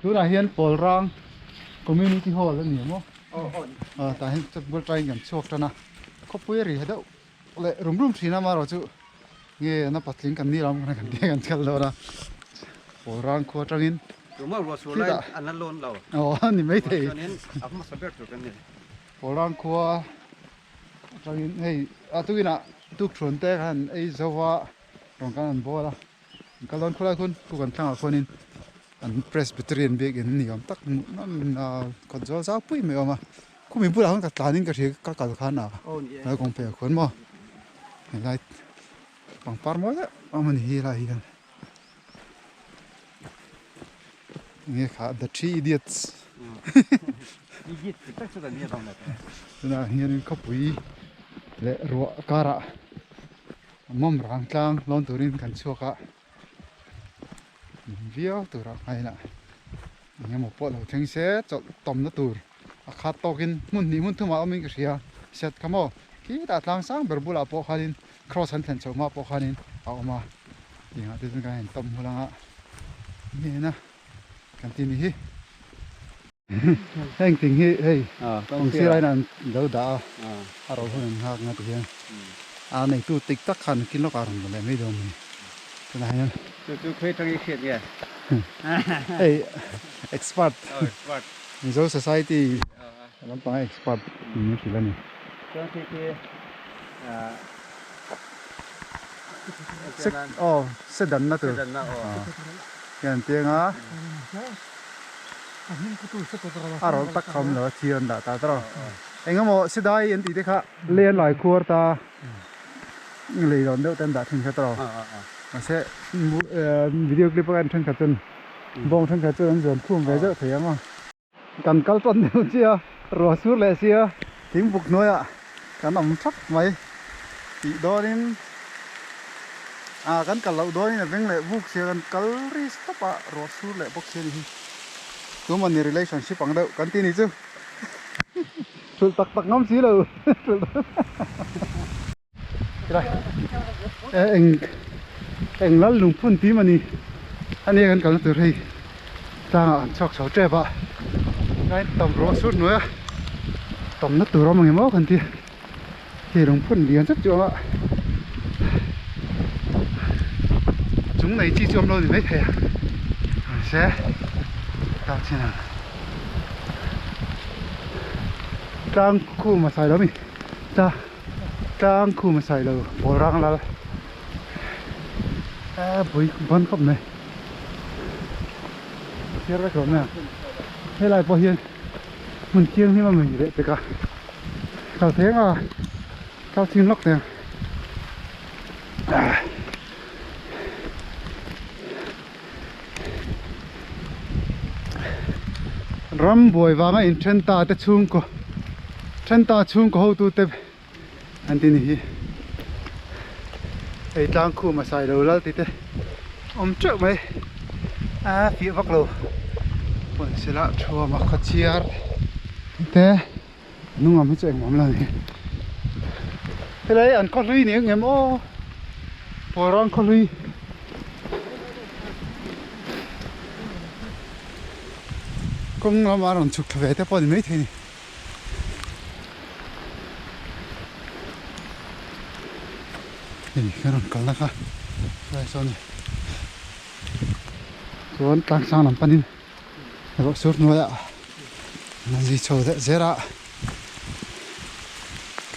tu là hiền Paul Rang community hall là nhiều không? Ta hiện chắc bữa trai nhầm chuột cho na có bữa gì hết đâu lại rum thì nào mà rồi chứ nghe nó bắt lính cần đi làm cái cần đi cần chân rồi đó Paul Rang qua trang in đúng rồi số lại anh ăn luôn lâu ni mấy thế cho nên áp mà sắp được cái này Paul Rang qua trang in hey tu na tu chuẩn te kan ấy zawa rong kan an bo la kan lon khula kun ku kan thang khonin an Presbyterian big in ni am tak nan kon zo za pui me ma ku mi bu la ka tlanin ka thik ka kal khan na na kong pe khon mo lai pang par mo ya aman hi la hi kan nghe khá the three idiots idiot tất cả những cái này na hian ka pui le ro kara mom rang tlang lon turin kan chuaka viau tura ai na nghe một bộ đầu theng xe chọn tầm nó tur a khát tokin mun ni mun thuma amin cái ria set kamo ki ta tlang sang berbula po khanin cross han thlen choma po khanin a oma tinga te cái hen tom hulanga ni na kan tin hi heng ting hi hey kong si rai nan do da a ro hun ha nga ti hian a nei tu tik tak khan kin lo ka rong le mai do mi kana hian tôi khơi trong cái chuyện này hey expert expert Mizo society làm bằng expert như thế này cho cái sẽ đần nó từ cái tiếng á rồi tắc không nữa thiên đã ta rồi anh em mo sẽ đây anh tí thế khác liên lại cua ta lấy đòn đâu tên đã thành cái rồi mà sẽ video clip anh thành cái chân bông thành cái chân dần phun về rất thấy mà cần câu tuần nhiều chưa rồi suốt lệ chưa tiếng bục nói ạ cái nằm chắc mấy thì đó đến kan kalau doi na beng le buk se kan kalri stapa rosu le bok se ni tu man ni relationship ang dau kan ti ni chu chul tak tak ngam si lo kira eng lal lung phun ti mani ani kan kal tu rei ta chok chau tre ba ngai tom rosu no ya tom na tu ro mang mo kan ti thì lung phun dian chắc chu ạ chúng này chi chôm đâu thì mấy thầy sẽ tạo thế nào trang khu mà xài đó mình trang khu mà xài đâu bỏ răng là bụi vẫn không này kia ra chỗ này thế lại bao nhiêu mình kiêng thì mà mình để tất cả cao thế à cao xin lóc này ram boy wa ma in chen ta te chung ko ho tu te an tin hi ei tlang khu ma sai lo lal ti te om cheu mai fi vak lo pon sila thua ma khachiar te nungam hi cheng mam la ni te lai an ko lui ni ngem o porang ko lui cũng nó mà còn chụp về thế bao nhiêu mấy thế này cái còn còn là khác đây sao này xuống tăng sang làm panin rồi sốt nuôi ạ làm gì chờ thế dễ ạ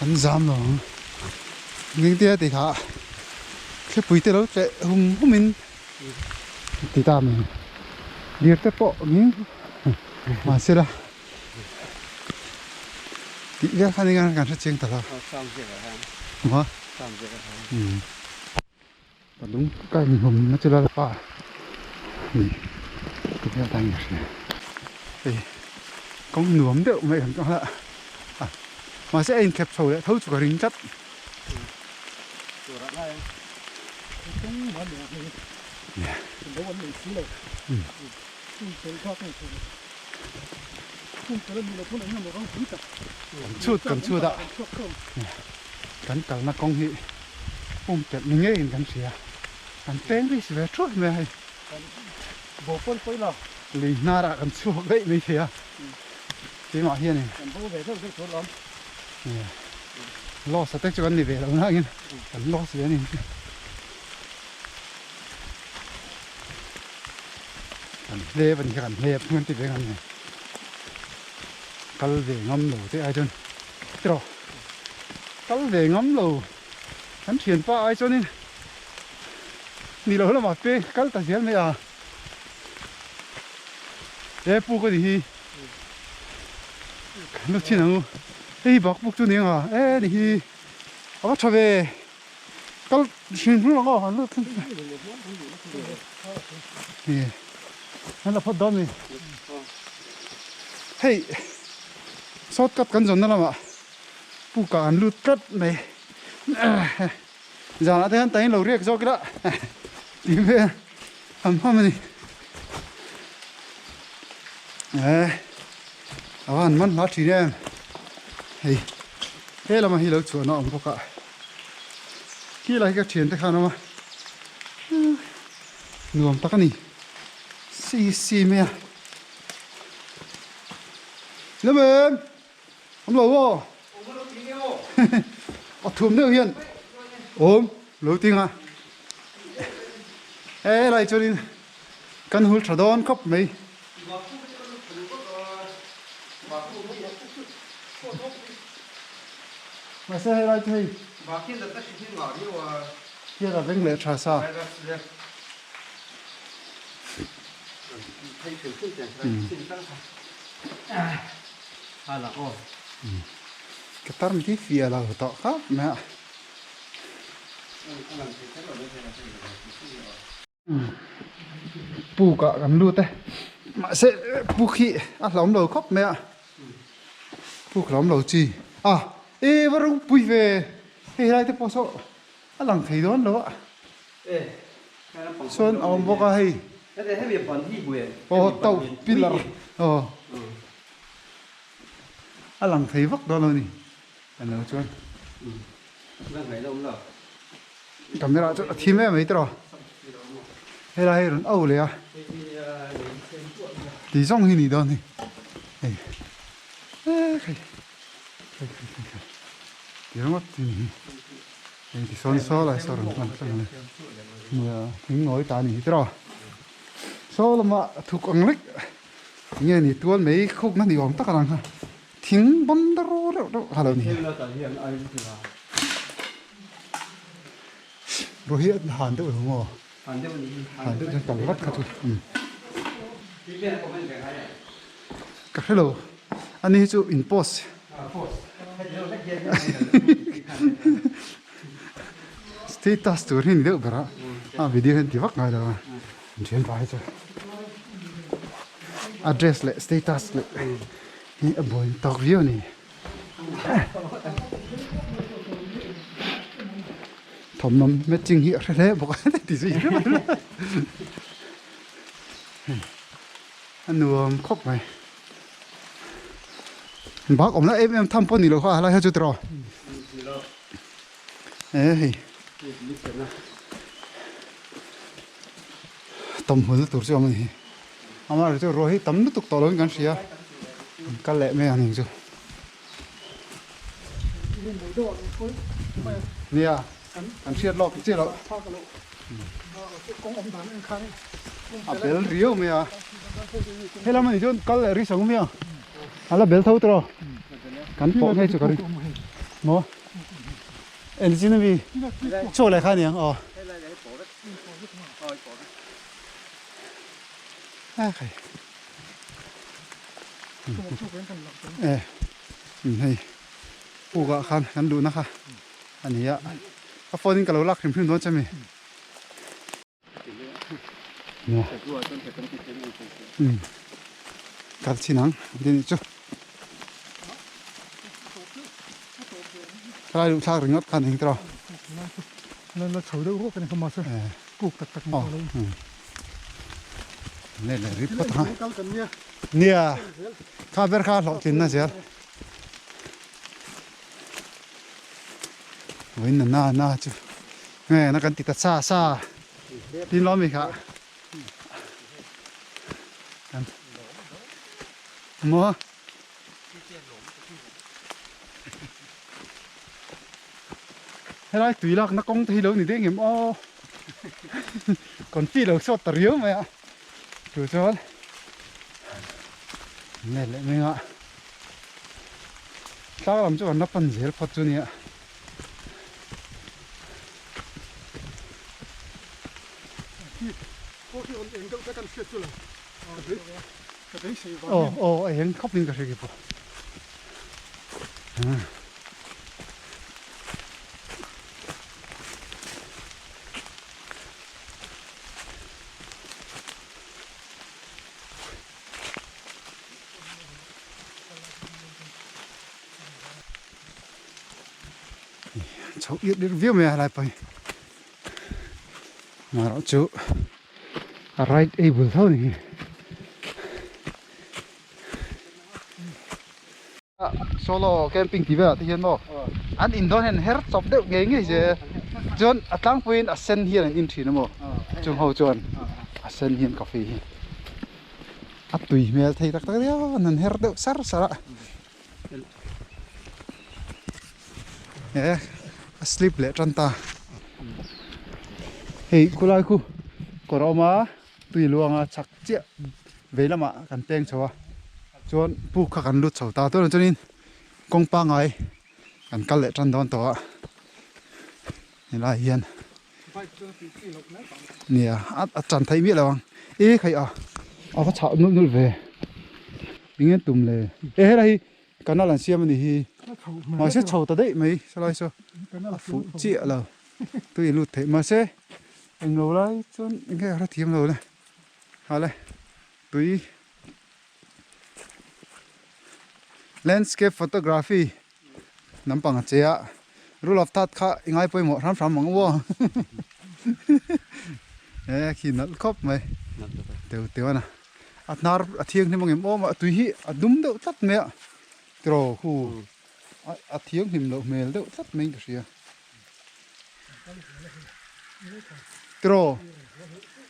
cắn giam rồi những tia thì khá cái bụi tê đâu chạy hum mình thì ta mình điệp tới bộ những mà xưa là kỹ cái khả năng càng phát triển thật là hả và đúng cái mình hùng nó chưa là pa cái theo tay này thì con nuống đậu mày không cho là mà sẽ anh kẹp sầu lại thấu chủ cả rính chất cầm chua đó cắn cào nó con hị chặt mình nghe cắn xìa cắn tên đi xìa chút mày bộ phận quay nào lì nara kan chu gậy mấy thế à thế mà hiền này Còn bố về thôi cái chỗ lắm. lo sa tek cho kan ni về đâu na ngin kan lo se ni kan le ban kan le pun ti ve kan ne kal về ngâm lo te ai chon tro kal về ngâm lo kan thiền pa ai chon ni lo ma pe kal ta zel me à e pu ko di hi nó chi nào ê bác bốc cho nên à ê đi à bắt cho về cái chuyện nó ngon hẳn luôn nè nó là phát đom này hey sót cắt cắn giòn nó làm ạ bu cả ăn lút cắt này giờ nó thấy anh tay lầu riết do cái đó đi về hầm này anh mất nó chỉ em hey thế là mà hi lâu chuột nó ông có cả khi lại cái chuyện thế nào mà nuông tắc này xì mẹ lớp em ông lâu vô ở thùng nước hiền ốm lâu tiếng à ê lại cho đi căn hul trà đón khóc mấy mà xe lại thì Bà kia là tất nhiên ngỏ đi và kia là vấn đề trà sa thấy sự phương tiện là xin tăng à là ồ cái tarm tí phía là tọ khác mẹ pu cả gắn luôn đấy mà sẽ pu khí à lóng đầu khóc mẹ pu lóng đầu chi à ê vào rung bùi về ê lại tới poso à lằng thấy đó nữa xuân ông bốc hay cái này hay bị bẩn đi bùi tàu pillar à lằng thấy vắt đó rồi nè anh nói chuan đang phải đâu rồi camera cho thêm mấy tờ hay là hay rồi âuเลยà thì trong hình đó này thì nó mất thì thì son lại sao rồi này mưa tiếng nói ta này tờ số là mà thuộc ăn lích nghe này tuôn mấy khúc nó thì ông tắc rằng ha tiếng bắn đâu hà đâu này rồi hiện hàn tự đúng không hàn tự chẳng vắt cả thôi các hello anh ấy chú in post status tour hình được cả video hình thì vắt ngay rồi chuyển bài cho address lại status lạiนี่บ่อยตอกวิวนี่ถมน้ำเม็ดจริงเหี้ยแท้บอกว่าติดสิอันนู้นครบไหมบอกผมแล้วเอ็มทำปุ่นนี่หรออะไรเขาจะตรอเอ้ยต้มหัวตัวเจ้ามันเอามาเจ้ารอให้ต้มนุตุกต่อเลยกันเสียcái lệ mẹ này chứ nè anh siết lọc siết lọc à bel rio mẹ thế là mình chọn cái lệ ri sống mẹ à là bel thâu rồi cắn bỏ ngay chỗ cái nó em xin đi chỗ lại khai nhỉ à khai hayปูกะคันกันดูนะคะอันนี้อ่ะก็ฟอนี่กับเราลักถึงพิมพ์โดนใช่ไหมเนี่ยกัดชิ้นหนังเดี๋ยวนี้จุ๊ใครดูชากหรืองดกันเองตรอนั่นเราเฉยด้วยพวกกันเขามาซะกูตักมาเลยเนี่ยเลยริบก็ทำเนี่ยข้าเบอร์ข้าหลอกกินนะเสียวันนั้นน่าจุแม่นักการติดซาดินล้อมอีกค่ะ mua thế này tùy lạc nó công thì lớn thì thế nghiệm ô còn phi đầu sọt tờ riếu mày ạ chủ cho này lại mình ạ sao làm cho nó phân dễ phát cho nhỉ anh khóc lên cả cái gì cháu biết được viết mẹ lại phải mà nó chú right able thôi solo camping thì vậy thì hiện đó anh Indon hen her sập được nghe nghe chứ John atlang point asen hiền in thủy nó mò chung hậu John asen hiền cà phê tùy mẹ thấy đặc đặc đó nên her được sar sara sleep lệ trăn ta hey kulai ku koroma tùy luang chắc chia về lắm ạ cần tên cho John pu khắc ăn lút sầu ta tôi cho nên công pa ngay cần cắt lệ trăn đón toนี่ละเฮียนเนี่ยจันไทยมีอะไรบ้างใครก็เช่านุ่นเวมีเงินตุ่มเลยอะไรกันนั่นหลังเสียมันนี่มาเช่าเช่าตัวได้ไหมสไลด์ซ้อฟูเจี๊ยเราตัวอีลุดเถอะมาเช่เอ็งเราเลยจนเอ็งแค่เราเทียมเราเลยเอาเลยตัว landscape photography น้ำปังเจียรู้ลับทัดข้าง่ายไปหมดทำมังวัวขี้นัดครบไหมเตียวนะนาร์เทียงที่มังเอ็มโอ้มาตุยฮีดุมเดือดทัดเมียตรอคู่เทียงหิมเราเมลเดือดทัดเมงก็เสียตร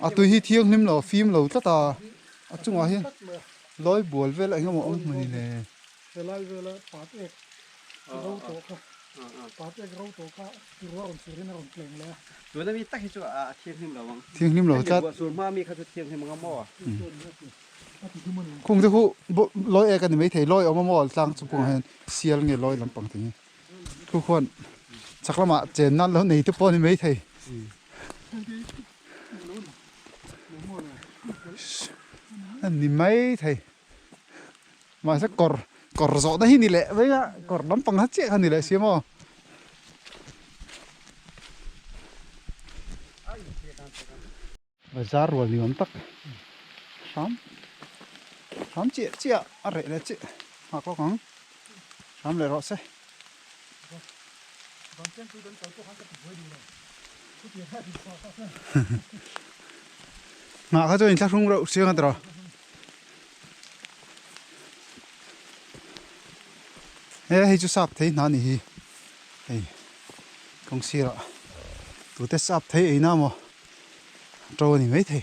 อตุยฮีเทียงหิมเราฟิล์มเราทัดจุงอะไรร้อยบัวเวลอะไรก็มองมันนี่เลยเวลาปาดเอกเราโตก็ปาดเอกเราโตก็คือว่าเราเสียเราเปล่งเลยตัวนั้นมีตั้งให้ชัวเทียงหิมเราบ้าง เทียงหิมเราจัดส่วนมากมีเขาจะเทียงหิมมังหม้อคงจะคู่ร้อยเอกันไม่เทร้อยเอามาหม้อสร้างสุกุงเห็นเสียงเงี้ยร้อยลำปังถึงทุกคนสักละมาเจนนั่นแล้วในทุกปอนไม่เทอันนี้ไม่เทมาสักกอร์สอดได้นี่แหละเว้ยกอร์ลำปังฮัจเจ้านี่แหละเสียมั้งบาซาร์วันนี้มันตักสามเจี๊ยอะไรเนี่ยเจี๊ยหักล็อกของสามเลยรอเซ่มาเขาจะยินชักรุ่งเราเสียงกันตลอดให้จุดสับที่นั่นนี่กงเสียละตัวเตสับที่ไอ้น้ำมั้งโจนี่ไม่ที่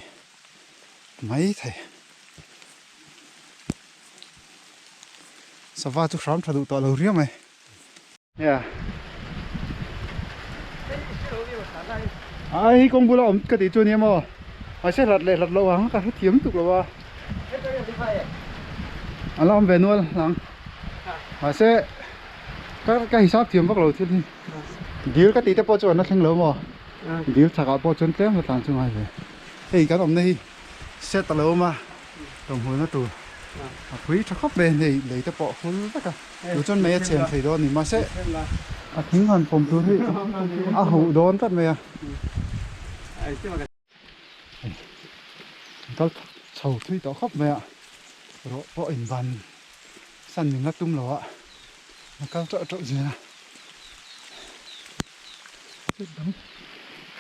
สภาพทุกครั้งถ้าดูตัวเราเรียกไหมเนี่ยไอ้กงบุญเราก็ติดตัวนี้มั้งไม่ใช่หลัดเลยหลัดระวังก็เทียมตุกหรอวะอันนั้นเป็นนู่นหลังไม่ใช่ก็ฮิซับเทียมพวกเราที่นี่เดี๋ยวก็ติดแต่ปอจวนนั่นเองเหรอมั้งเดี๋ยวถ้าปอจวนเต็มก็ต่างจังไงเลยcái ông này xe tàu lâu mà đồng hồ nó tù quý cho khóc lên thì lấy tập bộ khốn tất cả đồ chân mẹ chèn thầy đó thì mà sẽ thính hoàn phòng tôi thì hậu đón tất mẹ có sầu thuy tỏ khóc mẹ rồi bộ ảnh văn săn mình ngắt tung lọ các trợ gì nè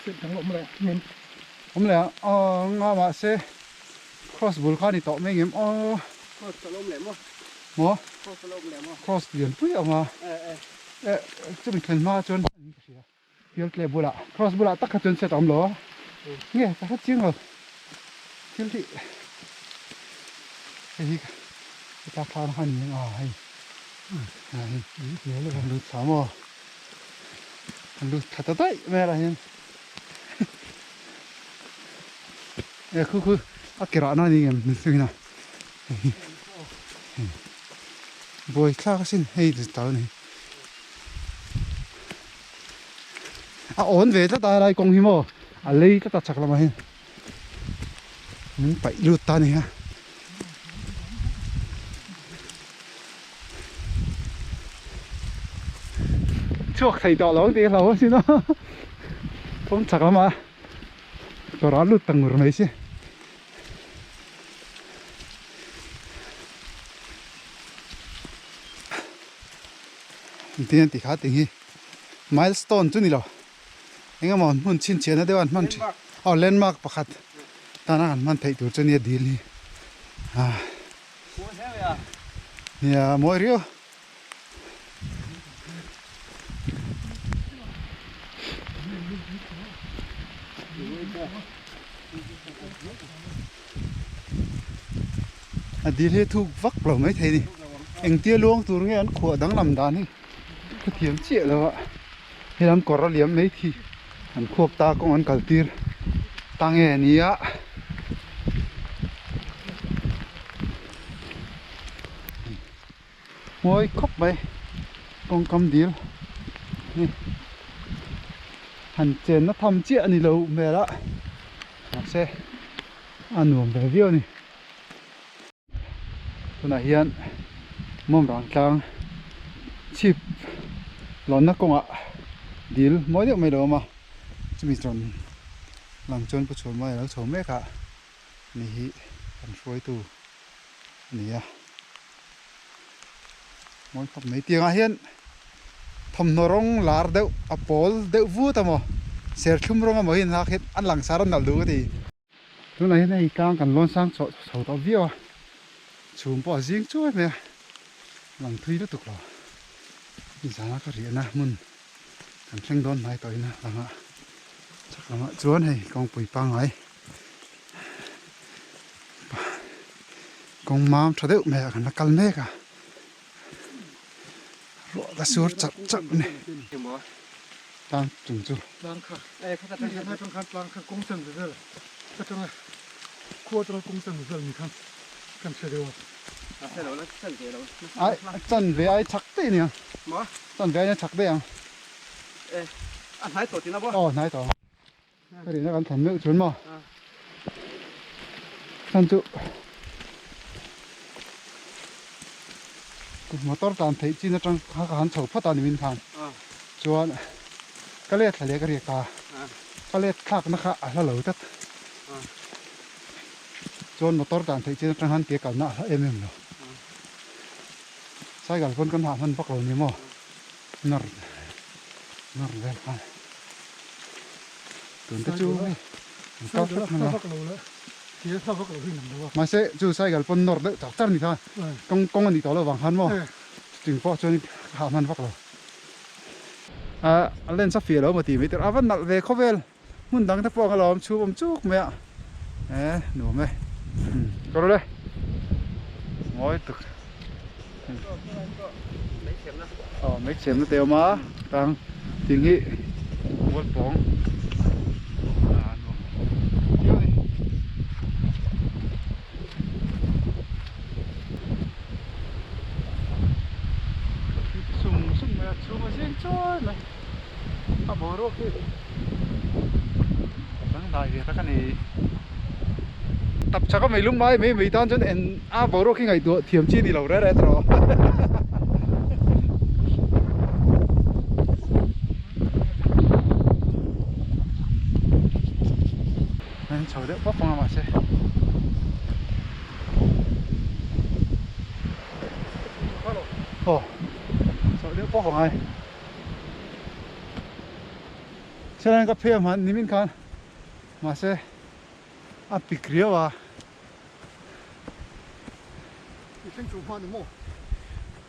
เส้นทั้งหมดเลยเงินผมเลยงามาเซ่ cross บุลคานี่ต่อไม่เงี้ยcross สโลมแหลมมั้งหมอ cross สโลมแหลมมั้ง cross เดือนปุ้ยออกมาจะเป็นเคลนมาจนเดี๋ยวเคลบุละ cross บุละตักขจนเสร็จอมหรอเนี่ยตักขจริงเหรอที่ cái ta khao nó hành những hay này nhớ là hành lụt sáu mò hành lụt thật đấy mẹ là hiện khu cái rõ nó đi em suy nào bồi khác xin hay từ tao này ổn về ta đây công hiểm lấy ta chắc là mà phải lụt ta này ha chuột thầy đỏ lóng thì lâu xin nó không chắc lắm mà cho nó lụt tầng rồi mấy xí tiền thì khá tiền hi milestone chút nữa anh em muốn xin tiền ở đây anh muốn landmark bạc hạt ta nói anh muốn thấyตัวchút nữa deal hi nhà mỗi riêu deal hi thu vắc rồi mấy thầy đi anh tia luôn tụi nghe anh khua đang làm đàn đi cái thiếm chuyện rồi ạ thì làm cỏ liếm mấy thì anh khuộc ta cũng ăn cẩn tia ta nghe ní á mỗi khóc vậy con cầm điếu hành trên nó thăm chuyện thì lâu về đó xe ăn uống về view này tôi này hiện mong rằng càng chip lon nó cũng ạ deal mỗi điều mấy đồ mà chỉ mình chọn làm chọn của chọn mấy nó chọn mấy cả này ăn phơi tu này à mỗi khắp mấy tiếng hiện thầm nó rong lár đậu apple đậu vua tao mà ser chum rong mà hiện là hết ăn lăng sáng nào đủ thì tôi này này càng cần lon sang sầu sầu tao view chùm bỏ riêng chuối mẹ làm thuy nó tục rồi giá nó có riêng na mun làm xanh đón mai tới na làm ạ chắc là chúa này con bùi băng ấy con mám cho đỡ mẹ nó cắn mẹ cả rõ ta sửa chặt chặt này đang trùng chu đang khắc cái hai con khăn đang khắc công sân rồi cái trong này cua trong công sân rồi mình khăn chơi đều ai chân về ai chắc thế nhỉ chân về ai chắc thế à anh hái tổ thì nó bó nãy tổ cái này nó còn thành nước trốn mà chân trụ mà tao tàn thấy chi nó trong hắn sầu phát tàn mình thằng chuan cái lết là cái riêng ta cái lết khác nó khác là lẩu tất chuan mà tao tàn thấy chi nó trong hắn kia cả nã em rồi sai gần con hàm hơn bắt đầu như mò nở lên con tưởng tới chú cao phát nó kia phát lẩu hình đó mà sẽ chú sai gần con nở đấy chắc chắn như thế con anh đi tao là vàng hắn mò chừng phó cho nên hàm hơn bắt đầu lên sắp phía đó mà tìm thấy vẫn nặng về khó về muốn đăng tháp phong lòm chú bấm chút mẹ nổ mẹ có đây ngói thực mấy chém nó tiêu má đang tiếng nghị vớt bóng sung mẹ sung mà riêng trôi này bố rô kia đang đại về các cái này tập chắc có mấy lúc mai mấy tan cho nên bố rô khi ngày tuổi thiểm chi thì lâu đấy đấy rồi chờ đợi bóc vào mà xe chờ đợi bóc vào ngay xe này cà phê mà ní mình can mà xe bị kia à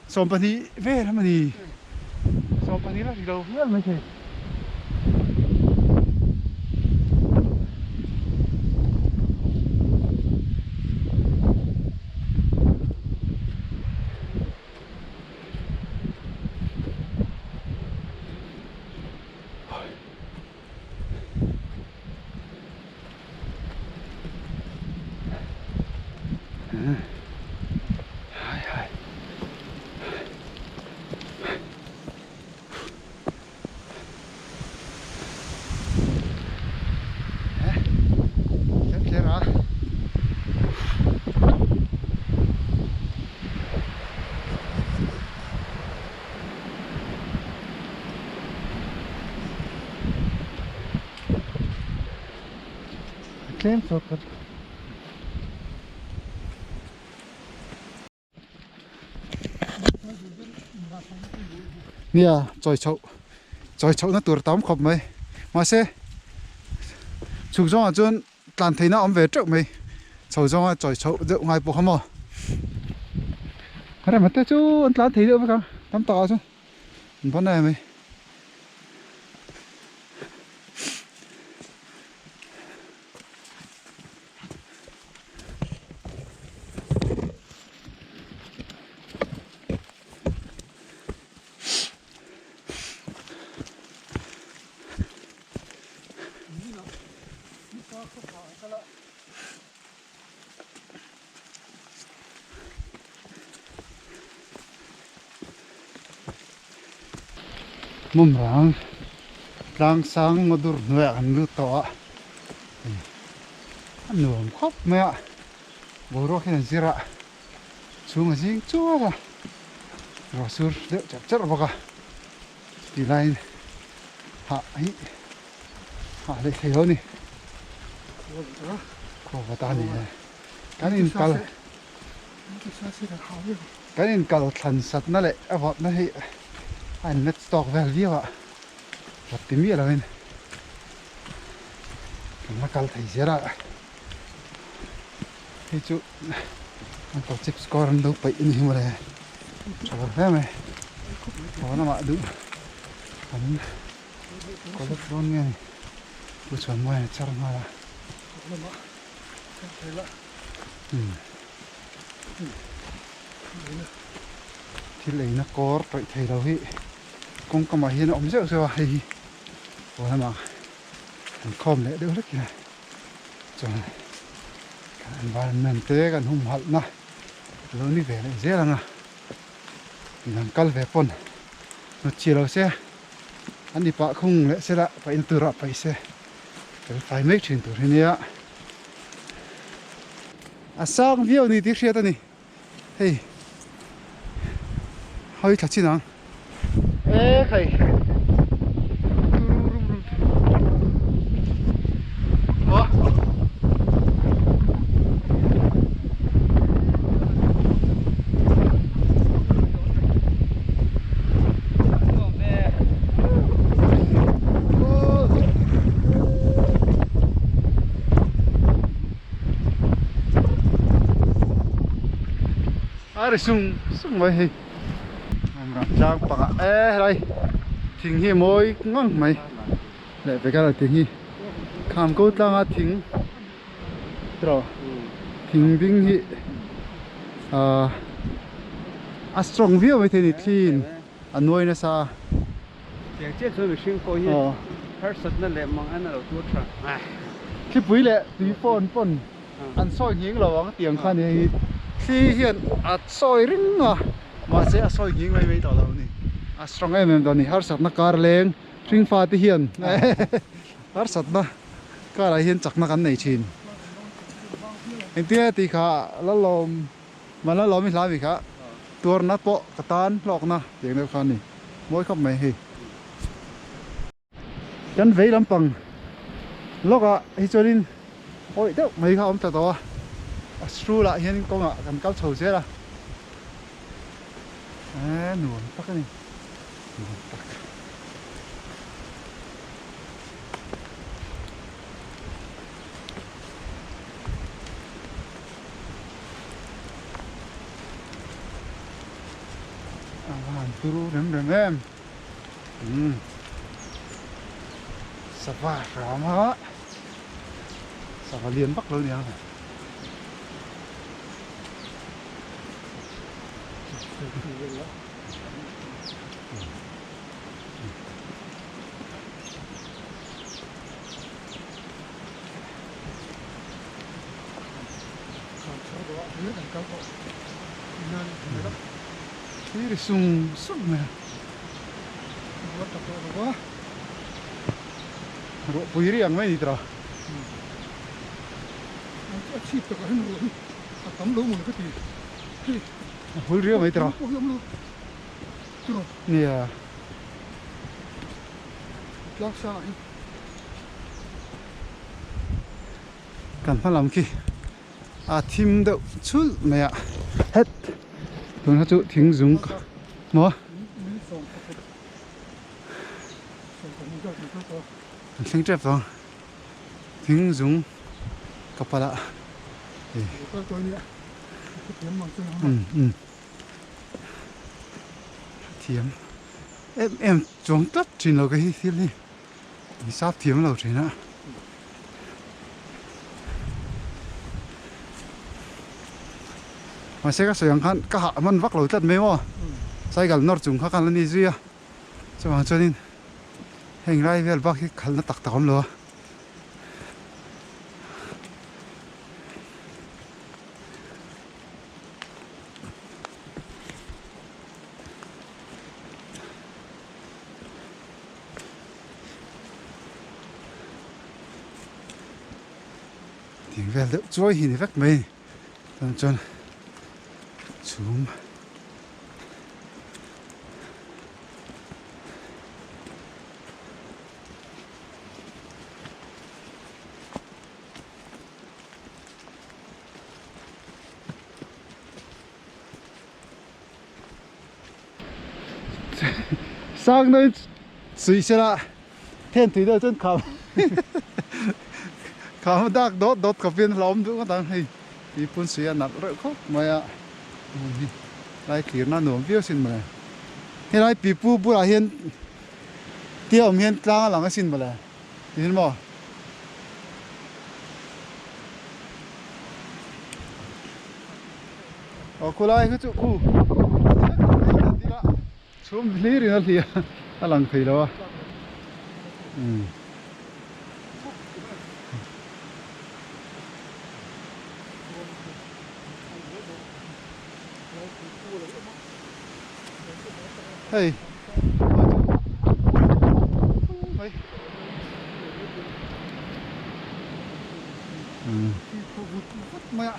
sôm pani về lắm mani sôm pani là gì đâu biết mấy thế tlem sot kan nia choi chau na tur tam khop mai ma se chu zong a chun tlan theina om ve truk mai chau zong a choi chau de ngai po khamo ara mate chu an tlan thei de ma ka tam ta chu bon này mày mum rang sang ngodur nuôi ăn nước to ăn nuông khóc mẹ bố rồi khi nào zira xuống mà dính chúa ra rồi sur đỡ chặt chặt vào cả đi lại hạ đây thấy hơn đi khổ vào ta này cái này calo thằng sắt nó lại vọt nó hay anh net stock value ạ vật tím gì rồi nó cal thấy gì ra thì chú anh có chip score anh đâu phải in mà này cho phép mày có nó mà đúng anh có lớp luôn nghe này tôi chuẩn mày chắc là thì lấy nó có phải thấy đâu vậy cũng có mà hiện ống rượu rồi hay ủa mà không lẽ được kìa cho anh bạn mình téกันhùng hậu na lớn đi về lại dễ là thì làm cal về pon nó chỉ là xe anh đi bạ không lẽ xe lại phải từ rạp phải xe phải mấy chuyện từ thế này à sang video này tiếc xe ta này hey hơi thật chứ nào ê khẩy à sung vậy làm trang bằng ê đây thỉnh hi môi ngon mày để về cái là thỉnh hi khám câu tăng thỉnh rồi thỉnh binh hi strong view vậy thì clean anh nuôi nó sao tiếng chết rồi sinh coi hi hết sạch nó lẹ mang anh nào tuốt ra khi bụi lẹ tí phone anh soi nghiêng là bằng tiếng khan này khi hiện soi ring mà sẽ soi nghiêng mấy tàu đâu nè strong em đó nè har sat na car leng ring pha ti hiền har sat na car lại hiền chắc na kan nei chin em tia ti kha la lom mà la lom mi la vi kha tour na po katan lok na tiếng đâu khan nè mỗi khắp mày hi chân vây lắm bằng lok à hi chorin ôi đâu mấy kha om ta to stru lại hiền công ạ cầm cao sầu xe là nuông tắc cái này nuông tắc làm turu rem em sắp vào rắm hết sắp vào liền bắc luôn nè cái này sung nè rộ bùi riêng mấy đi trò bùi riêng mấy trò nè kan phalam ki a thim deuh chul mai a het tun ha chu thing zung mo thing trep dong thing zung kapala thiếm em chuông tất trên lầu cái thiếm đi sắp thiếm lầu trên á mà sẽ có sử dụng khăn các hạ mình vác lầu tất mấy mà sai gần nord chúng khác ăn lên gì à cho bạn cho nên hình ra về vác cái khăn nó tắc tóm luôn tiếng về đỡ trôi thì vác mấy tầm chân zoom sang nơi suy sẽ là thiên thủy đâu chân khám khám đắc đốt đốt cà phê lóm đúng không ta hay đi phun suy ăn nát rồi khóc mày à lại kia nó nổi viêu xin mà hiện nay bị pu là hiện tiêu hiện trang là cái xin mà là hiện mà cô lại cái chỗ cô xuống lý rồi nó thì ta lằng thì đâu hey mày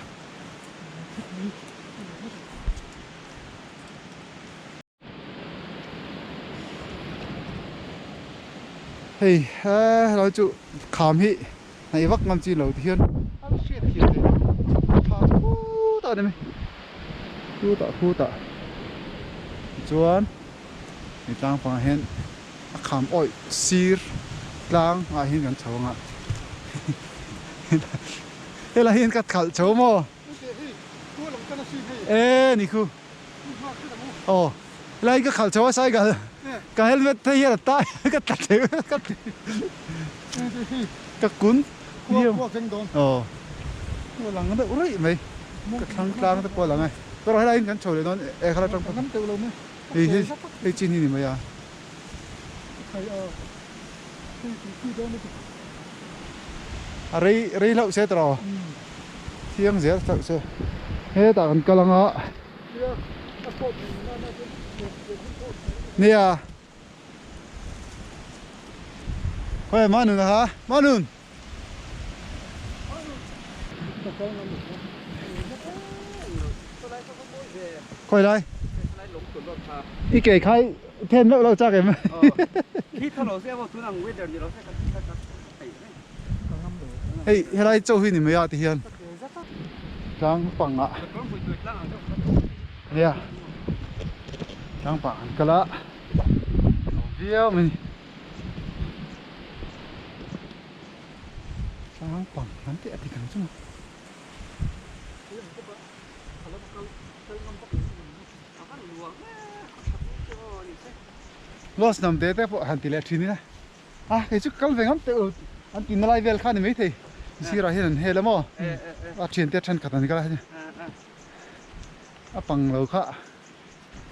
hey nói chú khám hi này vắt ngâm chi lầu thiên ta đây mày khu ta chuanนี่ตั้งฟังเห็นขามอ้อยซีร์กลางเห็นกันเฉาอ่ะเฮ้ยเราเห็นกันขัดเฉามั้งนี่คือโอ้แล้วก็ขัดเฉาใส่กันกันเห็นว่าที่เราตายก็ตัดเฉาก็กุ้นเยี่ยมโอ้ตัวหลังนั่นอุ้ยไหมก็ทางกลางนั่นตัวหลังไงก็เราให้ได้กันเฉาเลยนอนเขาเราต้องน้ำเตียวเราไหมไอ้จีนี่มั้ยอ่ะอะไรเราเสียตลอดเที่ยงเสียตักเสียเฮ้ยตากันกำลังอ่ะเนี่ยเฮ้ยมาหนึ่งนะคะมาหนึ่งค่อยได้อีเก๋ใครเทนเราจักเห็นไหมที่ถ้าเราเสียว่าตัวหนังเวทเดี๋ยวนี้เราเสียกันเฮ้ยอะไรเจ้าหินไม่ยากที่เฮียนกลางฝั่งอ่ะเนี่ยกลางฝั่งกันละเบี้ยวมันกลางฝั่งนั่นที่อธิการจุ่มlost nam te te po han ti le thini na ke chu kal vengam te an tin lai vel khan me the sira hian he lamo a thien te than khatan ka ha a pang lo kha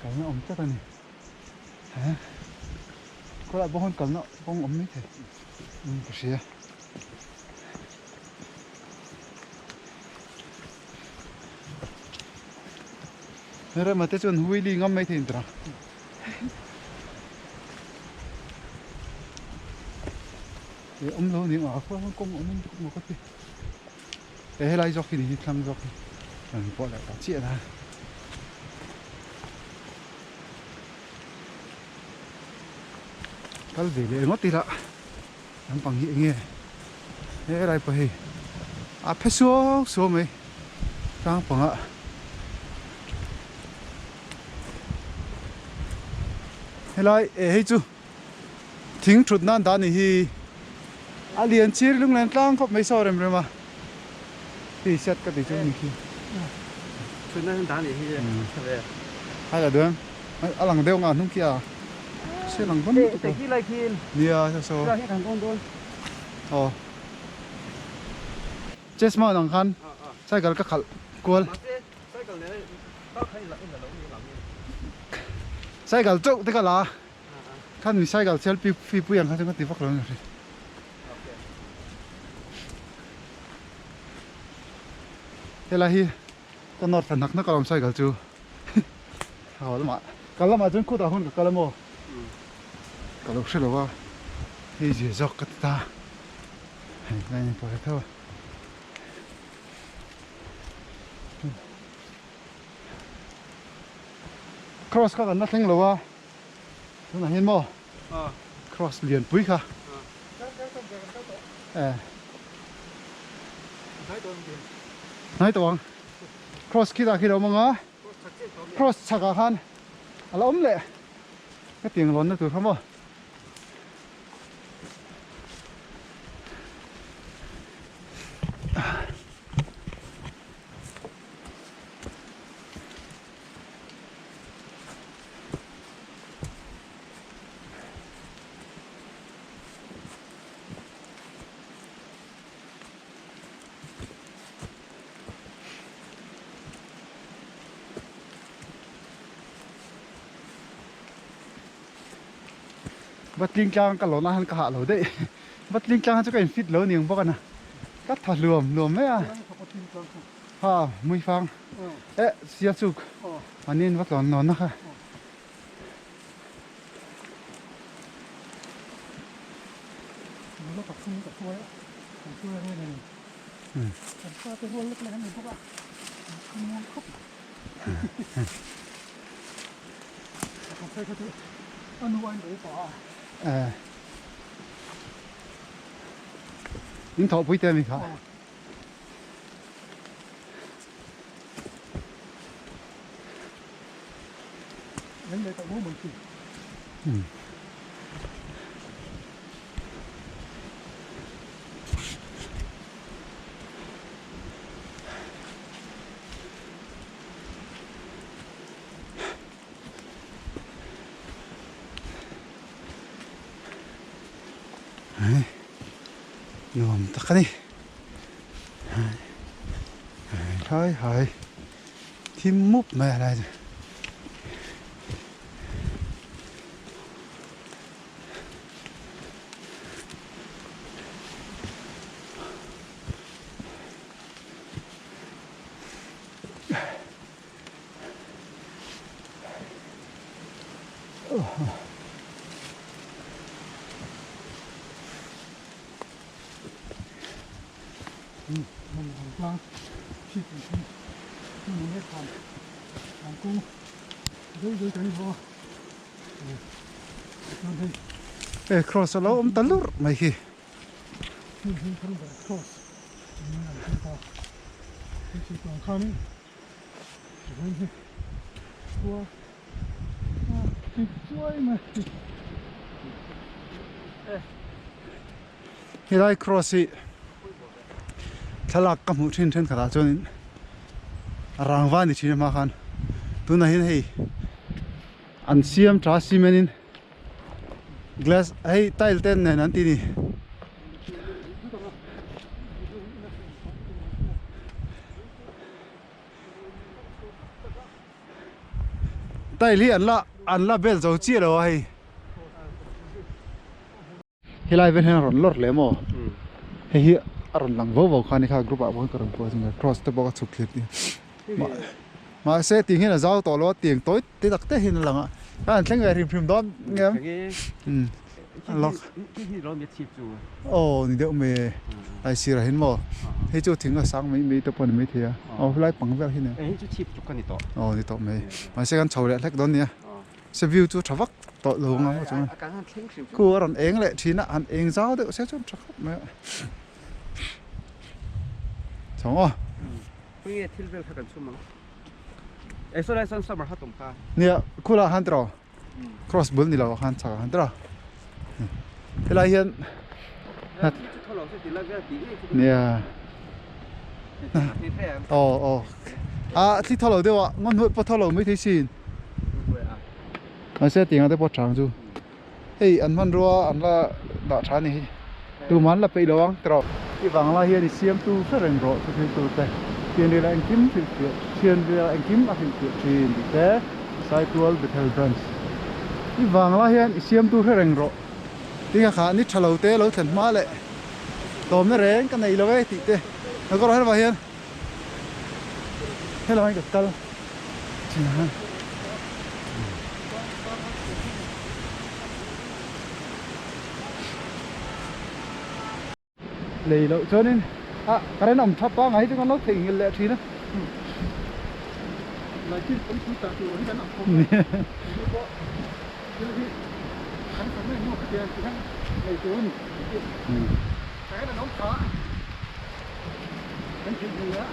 ka na om ta ni ha ko la bon kal na bon om me the ko sia nera mate chon huili ngam me the intra ông lâu niệm ở phố công ông một cái gì để lại cho khi đi thăm cho mình gọi lại cả chuyện ra cái gì để mất điละ Ang panghi nghe. Hey, rai pa hey. à phải xuống xuống mấy đang bằng ạ hay lại ấy chú thính chút nan đàn thì à liền chia lúc lên tăng có mấy sao rồi mà thì xét cái gì chú mình khi Xuân nó đá này thì về hay là đường à lằng đeo ngàn không kia sẽ lằng vẫn để khi lại khi nia cho số ra cái thằng con đôi chết mà lằng khăn sai cái khăn cuốn sai cái chỗ thế cái là khăn mình sai cái xem phi bùi ăn khăn chúng ta tìm phát rồi thế là hi con nọt phần nặng nó còn làm sai cái chú hào lắm ạ cái lắm mà chúng cô ta hơn cái lắm mò cái lúc xưa là hi gì dọc cái ta này phải thôi cross các anh thanh lâu à chúng ta hiện mò cross liền bụi cả nói tuồng cross kia đâu mà ngó cross chắc là han là ốm lệ cái tiếng lớn nó từ không mò bắt linh trang cái lỗ na hắn cả hạ lỗ đấy bắt linh trang cho cái fit lỗ niềng baoกันนะcắt thật lùm mấy à ha mui phang ế xia chuk anh nên bắt lỗ nón ha nó tập trung tập xuôi á tập xuôi đây này tập xuôi cái huân lúc này mình không ạ không ngon khóc tập xuôi cái thứ anh nuôi anh để bỏ những thọ bụi tên mình khá đến đây tao muốn mình kì lùm tắc đi thôi thôi thêm múp mẹ này mình làm chi tiết mình biết làm cô dưới cái vô ê cross lâu ông tấn lur mày khi không phải cross mình làm cái tao chỉ còn khăn rồi thì qua thì chuối mà hiện tại cross thì thlalak kamu thin thin khata chuan rangwa ni thina ma khan tuna hin hei an siam tra cement in glass hei tile ten nen an ti ni tile hi an la bel zo chi lo hei hilai ven hen ron lor le mo hei hi aron lang vô khani kha group a bon karon po singa cross te boka chuk khit ni ma se ting hin a zau to lo tiang toi te tak te hin langa kan thleng rim phim don ngem lock cái lo miệt chip chú oh ni de me ai sira hin mo he chu thing a sang me te pon me thia oh lai pang vel hin ấy chú chip chú cái này to oh ni to me ma se kan chau le lek don nia se view chu thawak to lo nga mo chung cái hàng thinh chip ku aron eng le thina an eng zau de se chu thawak me 정어 그게 틸벨 하간 수망 에서라선 서머 하동 파 nia kula handro cross bull ni lo han cha handro tela hian 털어 서 딜라가 비게 nia à thì thọ lẩu đâu ạ ngon nuôi po thọ lẩu mới thấy xin nó sẽ tiếng ở đây po trắng chú hey anh man rùa anh là đỏ trà này tu mắn là bị đâu trọ cái vàng là hiện xem tu rất rành rộ tu tu tệ tiền đi là anh kiếm thì tiền đi là anh kiếm là tiền tiền thế sai tuol bị theo branch cái vàng là hiện xem tu rất rành rộ tiếng khác nít thọ lẩu tê lẩu thần má lệ tôm nó rén cái này là cái thịt tê nó có hết vào hiện hello anh tal china lì lộ cho nên cái nằm thấp ba ngày thì con nó thì lệ trí đó là chỉ cũng chúng ta từ cái nào không cái này nó cái tiền thì ngày tuần cái là nóng quá cái chuyện gì á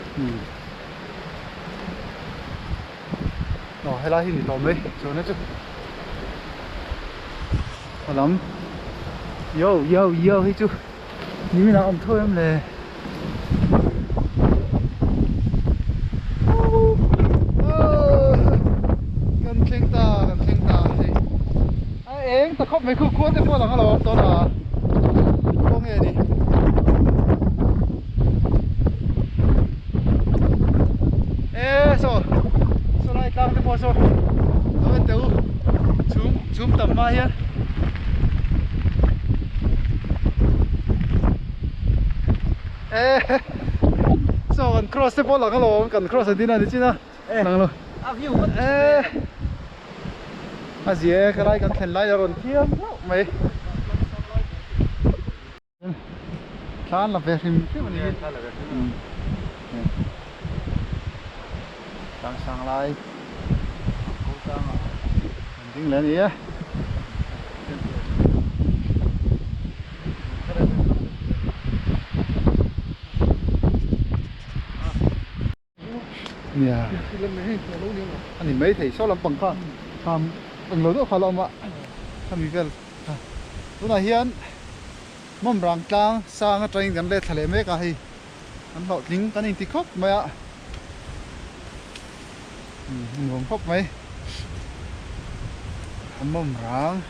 hay là hình tóm đấy cho nó chứ lắm yo hay chú như nào ông thôi em lề cần khen ta em ta khóc mấy khu cuốn thì mua là nó to là không nghe đi ê so này càng thì mua so nó bên tiêu zoom tầm mai nhá ê so cần cross thì bỏ là cái lỗ cần cross thì nào đi chứ nào năng luôn ê à gì cái này cần thèn lại rồi thiêm mày khán là về phim chứ mà đi đang sang lại tiếng lên đi á nè anh thì mấy thầy số làm bằng con làm bằng lối đó phải làm ạ làm gì vậy lúc này hiện mâm rang tang sang cái train gần đây thề mấy cái hay anh bảo tính cái này thì khóc mày ạ nguồn khóc mấy mâm rang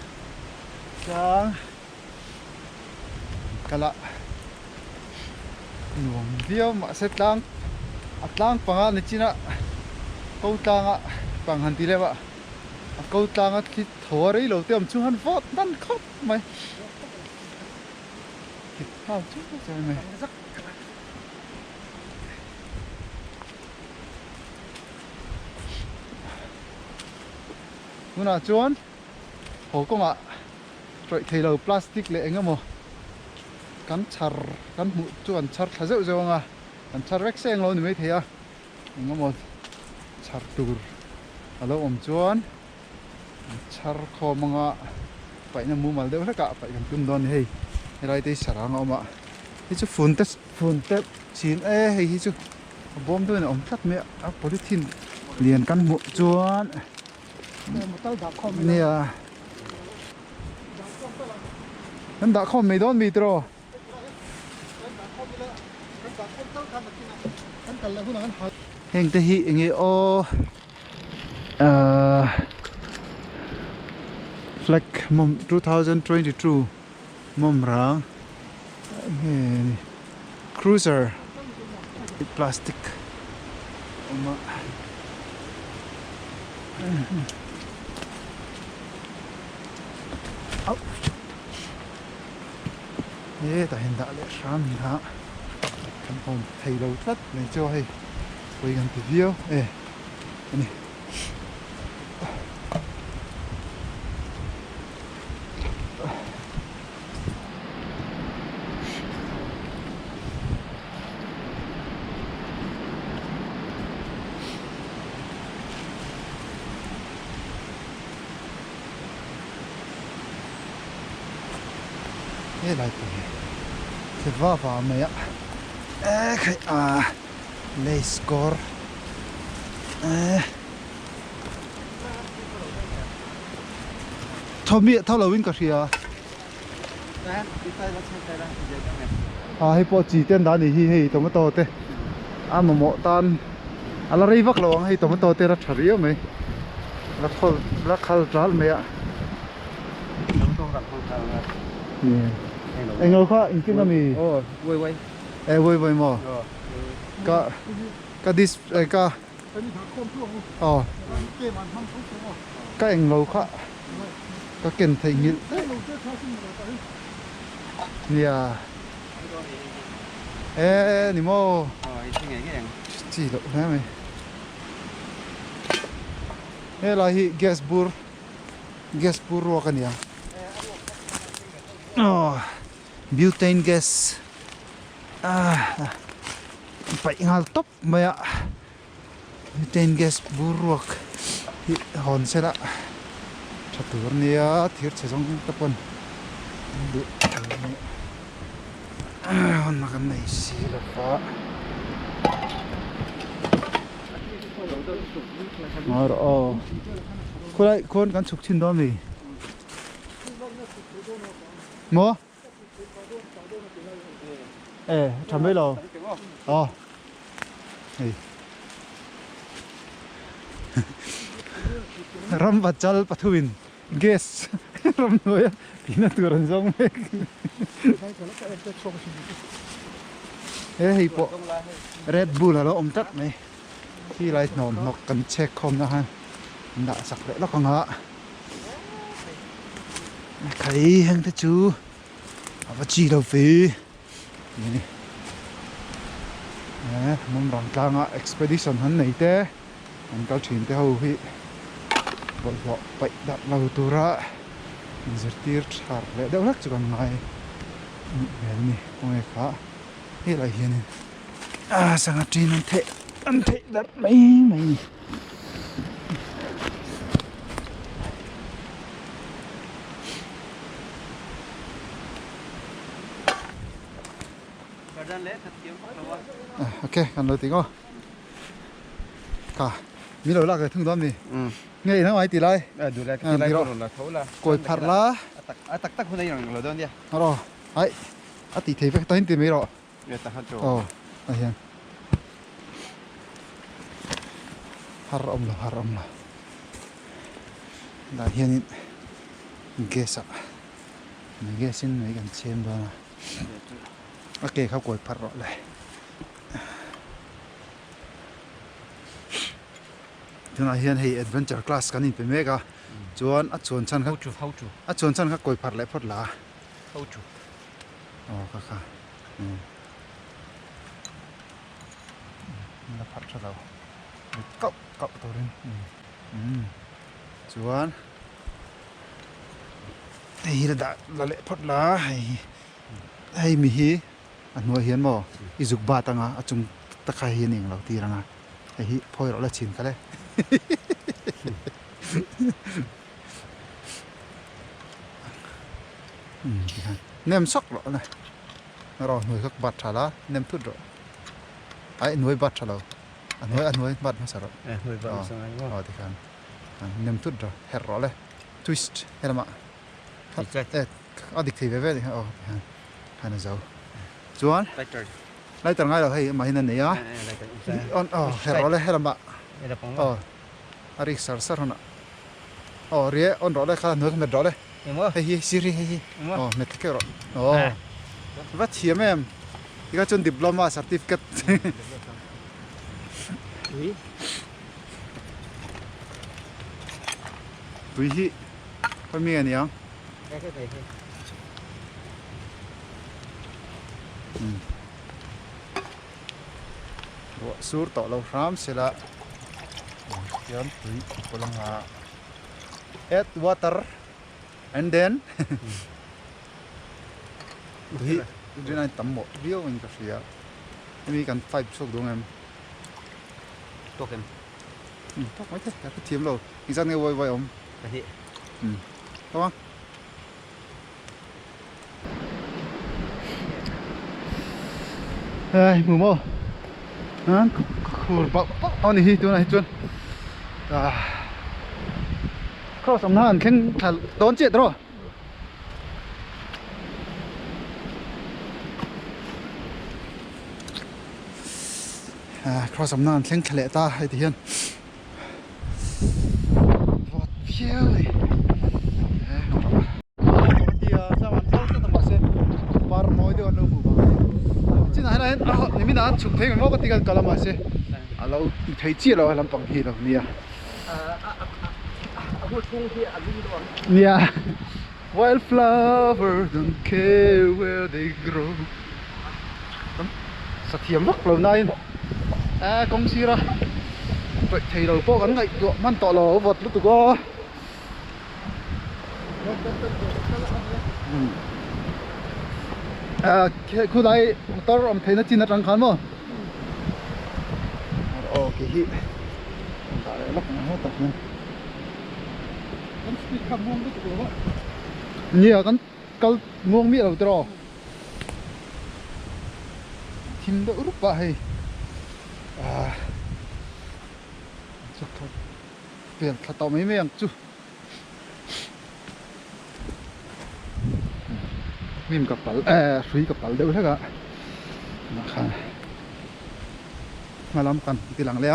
tang cái lạ nguồn tiêu mà sẽ tang atlang panga ni china câu tanga pang han ti le ba câu tanga ki thori lo tem chu han vot dan khop mai ki thao chu chơi mày muna chuan ho ko ma troi thelo plastic le engamo kan char kan mu chuan char thazeu zonga anh char vek seng lo ni mấy thế à ngắm một char tur alo om chuan char kho manga phải na mu mal deu hết cả phải cần tum don hey lại đây sarang om ạ hi chu phun tep chín e hey hi chu bom thôi om thắt mẹ polythene liền căn mu chuan nè anh đã không mấy đón mì tro hiện tại hiện nghe o flag mom 2022 mom rang cruiser plastic oma ye ta hiện tại lệ ram hả kan pon thầy lâu thất này cho hay quay gần thì video này lại thì va vào mày ạ. Ê, Lay score thao là win cả kìa Đấy, đi tay nó sang tay ra thì dễ cái này. hay po chỉ tên đá này hi tomato te mà mọ tan ala rei vak lo hay tomato te ra thari mày la khal tral mày ạ Nó không gặp con thằng là anh ngồi khoa anh kim là mì Ồ, quay. vui vui mò cả dis cả các anh ngồi khoa các kiện thành nghiện nè nỉ mò Cái này cái này. chỉ lộ thế mày là hi gas bur ro kan ya butane gas phải ngal top maya butane gas bur ro hi hon se la chatur nia thir chesong tapon du hon makan nei si la fa Rồi, cô đây, con cắn sục trên đó mì. Mua? Chẳng biết đâu. Ram bacal patuin. Guess. Ram noya. Pina turun song mek. Hi po. Red Bull là ôm tắt mày. Khi lại nó cần check không ha đã sặc đấy nó còn ngã thấy hàng thế chú và chi đâu phí này nè mong rằng ca ngã expedition hắn này thế anh cao chuyện thế hầu hi vội vội vậy đặt vào tu ra giờ tiệt chả lẽ đâu lắc cho con này này con này khá hi lại hiền sang trên anh thế đặt mấy mày ok cần lời tiếng không cả mi đầu là cái thùng đom đi nghe nó ngoài tỷ lại Đủ lại cái này rồi là thấu là. cối phạt lá Tắc hôm nay là đơn đi. rồi ấy tỷ thấy phải tới tiền mấy rồi Để ta hát cho. hiền haram lah dah hian gas gasin mấy gần xem đó ok khắp cối phạt rồi lại thế là hian hay adventure class cái này phải mega chuan chuan chân khắp chuan chân khắp cối phạt lại phật lá kha nó phạt cho đâu cậu tôi đi chuan đây là lệ phật lá hay mi hi anh nuôi hiền mò izuk ba tanga achung takai hiền ing lau ti ranga hi phoi ro la chin ka le nem sok ro này rồi nuôi các bát thả lá nem thut rồi ai nuôi bát thả lâu anh nuôi bát mà sao rồi Nuôi vợ sang anh. thì kan nem thut rồi her ro le twist her ma adik thì về đi han là giàu chuan lại tầng ngay rồi hay mà hình này á her ro le her ma arik sar sar hona rie on ro le khala nuôi med ro le hay siri hay med cái rồi vắt thiêm em cái chun diploma certificate túi hi có miếng này không sur tỏ lâu ram sẽ là kiếm túi của lòng hạ add water and then túi cái này tắm một riêu mình có gì á em cần phải sốt đúng em Tốt em. Tốt mấy thế cái thiếm rồi anh ra nghe vui vui ông Cái gì? Đúng không? Đây, mù mô Hả? Khổ bọc tao này chỗ này chuột. Cross ông hắn khen thà đón chết rồi. Cross ông hắn khen khệ ta hay thì hiền. Vọt phiêu này. Chỉ là này, mình đã chụp thấy mình có cái cái làm gì, lâu thấy chi rồi làm bằng gì rồi nia. Nia, wildflower don't care where they grow. Sát thiểm lắm lâu nay, công si ra, vậy thầy đầu po gắn ngay độ man tọ lò vật lúc tụi co. Khu này motor ông thấy nó chín trắng khán mà. Ok hi. Tại lắc nó hết tập luôn. Con speed khăm muông cái tụi đó. Nhiều con câu muông miệng đầu trò. Thím đỡ rút vậy. Chắc thôi. Tiền thật tao mấy miệng chú. Mìm cặp bal, suy cặp bal đâu thế cả, mà làm cần thì lặng lẽ,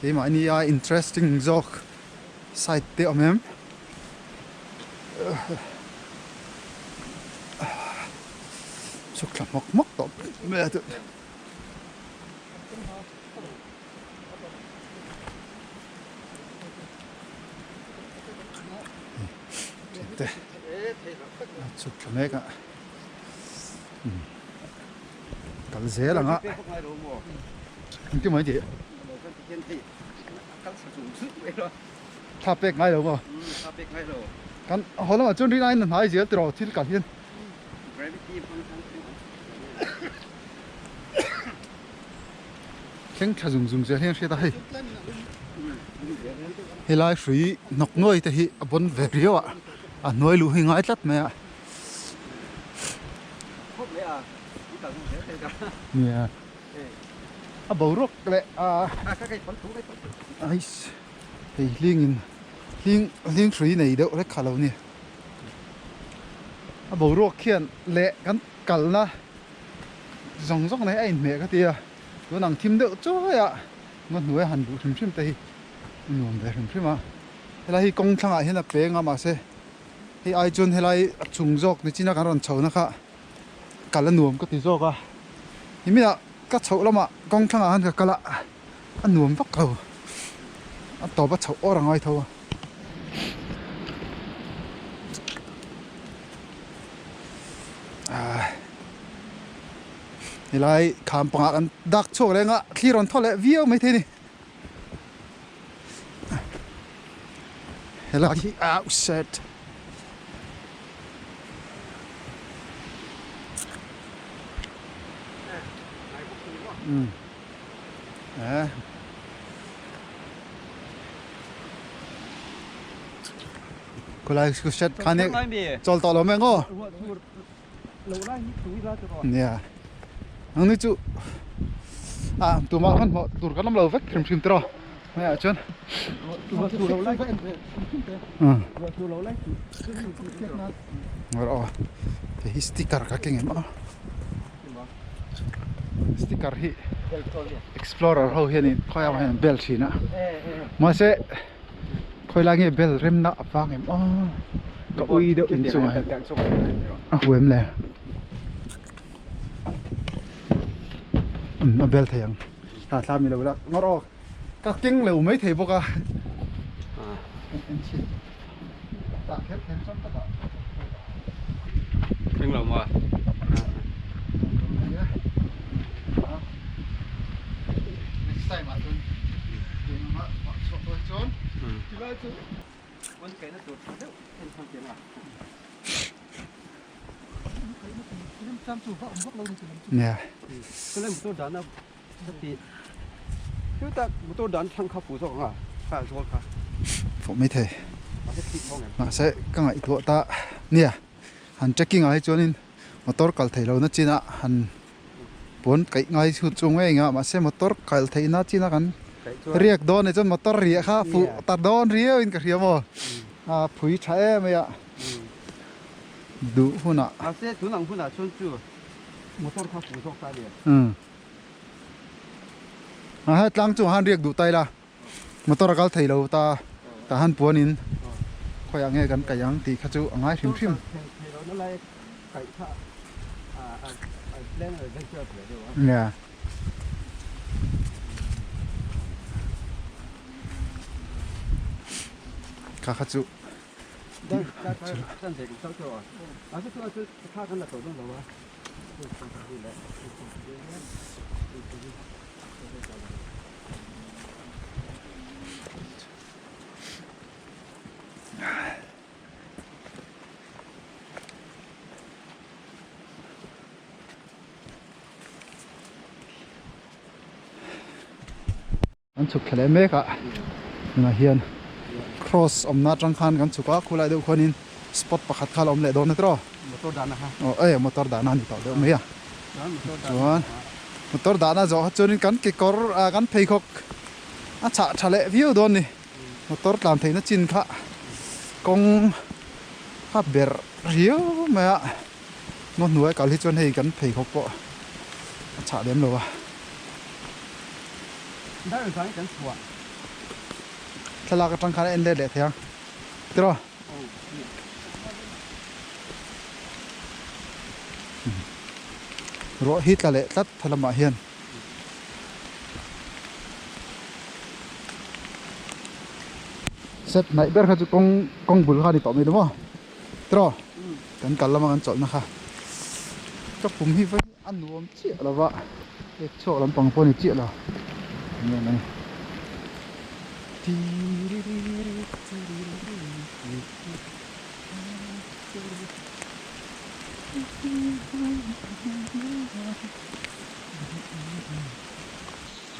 cái mà anh interesting joke site để ông em, chụp làm móc móc tọt mẹ tụi, chụp làm mấy cả. Cái dễ là ngã. Cái mấy chị? Tháp bẹt ngay đâu mà? Cái hồi đó chúng đi này nó hay dễ từ thì cả thiên. Khen khá dùng dễ hen sẽ đây. Thì lại suy nọc nuôi thì bốn về riêu ạ. Nuôi lũ hình ngay lắm mẹ. Yeah. Bầu ruốc lệ ai thì liên suy này đâu đấy khá lâu nè. Bầu ruốc khiển lệ cắn cẩn na dòng dốc này anh mẹ cái tia nó nằng thím đậu chỗ ạ ngon nuôi hẳn đủ thím thím tây nuông về thím thím mà thế là hi công thằng ai hiện là bé ngắm mà se hi ai chun thế là trùng dốc này chỉ là cái đòn chầu nó khác cả là nuông có tí dốc à thì mình cắt chậu lắm ạ công thằng ăn cả là ăn nuông bắt cầu ăn tàu bắt chậu orang ai thôi thì lại khám phá ăn đặc chỗ này ngã khi còn thoát lại video mấy thế này thì lại outset cô lại cô set cái này cho tao làm ngô nè anh chú tụi mà hắn họ tụi cái năm lâu vét thêm thêm trò này à chân rồi thì sticker các cái mà sticker hi explorer how hiện coi ao hiện bell chỉ nè mà sẽ coi lại nghe bell rem nọ vang em có uy đậu in chung à quên lẹ bell thầy anh làm gì đâu đó ngó đó các kinh lều mấy thầy bốc à kinh lều mà nè cái này một tô đàn nó thì chúng ta một tô đàn thằng khắp phủ rộng à phải rồi cả phụ mấy thầy mà sẽ các ngài thua ta nè hắn checking ai cho nên mà tôi cần thầy lâu nó chỉ là hắn bốn cái ngay chút chung ấy ngã mà xe motor cái thấy nó chỉ là cái cái chỗ riêng đón này cho motor riêng ha phụ ta đón riêng in cái riêng mà phủi trái mày ạ đủ hôn ạ à xe thủ năng phun là xuân chu một số khác phụ thuộc tại địa hết lăng chung han riêng đủ tay là motor cái thấy đâu ta han buồn in coi anh nghe gần cái yang thì khá chú ngay phim phim nó lại cái thà lên ở bên kia rồi nè khá chú đây cái chân để sao cho à cái thà cái là tổ đông rồi anh chụp cái này mấy cả là hiền cross om na trăng khan kan chuka khulai deuh khonin spot pakhat khal om le don tro motor dana ha motor dana ni to deuh mai a chuan motor dana zo chunin kan ke kor kan phei khok a cha thale view don ni motor tlan theina chin kha kong kha ber rio mai a no nuai kal hi chuan hei kan phei khok po a cha dem lo wa đó là cái quả thla ka trăng khan en le le thang tro ro hit la le tlat thalama hian set nai ber kha chu kong bul kha ni to mi lo mo tro kan kalama kan chol na kha ka pum hi vai an nuam chi la wa e cho lam pang po ni chi la ni này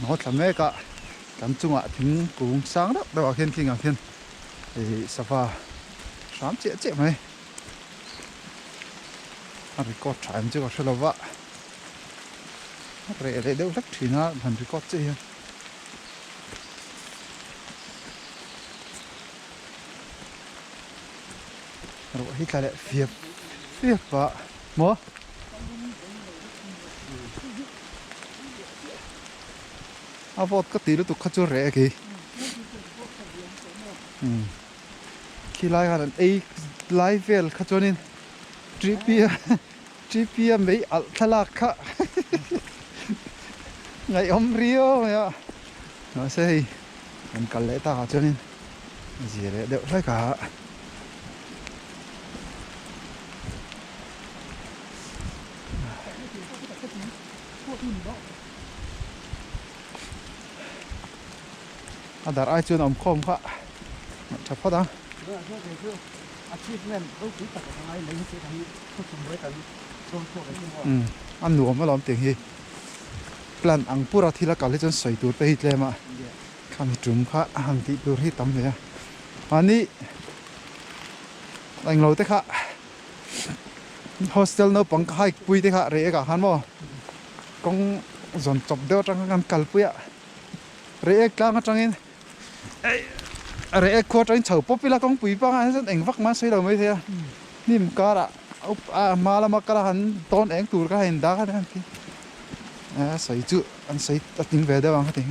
nó thầm mấy cả cắm chung ạ thính cũng sáng đó đâu khiên khi ngạc khiên thì safa sáng chết mày anh record trái chứ có sao đâu vợ rẻ để đâu rất thì nó thành record chứ rồi hít lại phiệp vợ mua vót cái tí đó tụi khách cho rẻ kì khi lại hàng ấy lại về khách cho nên GP mấy al thalak khá ngày hôm rio mà nó sẽ mình cần lẽ ta cho nên gì đấy đều phải cả dar ai chuan om khom kha thap phada an nuam lom teng hi plan ang pura thila kal chon soi tur pe hi tlema kham tum kha hang ti tur hi tam le ani anh lo te kha hostel no pang khai pui te kha re ka han mo kong zon chop deu tang kan kal puya re ek tlang atang in re ko train chau popila kong pui pa han eng vak ma sei lo mai the nim kara mala makara han ton eng tur ka hen da ka han ki sei chu an sei ta ting ve da wang ka ting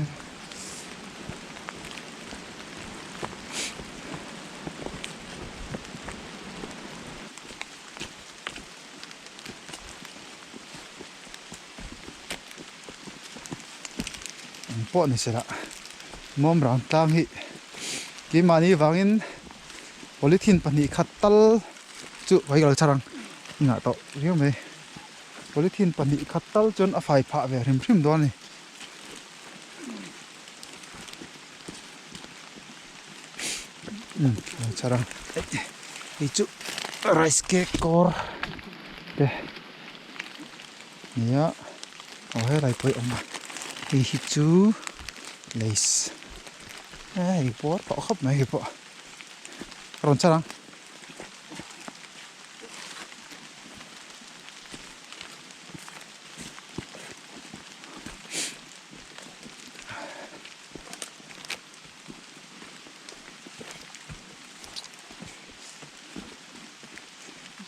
po ni sera mom ran tang hi ki mani wangin polythene pani khatal chu vai gal charang nga to riu me polythene pani khatal chon a fai pha ve rim rim don ni charang hi chu rice cake kor de nia o he lai poi oma hi chu lace ai bó bỏ khóc mấy cái bộ còn sao đâu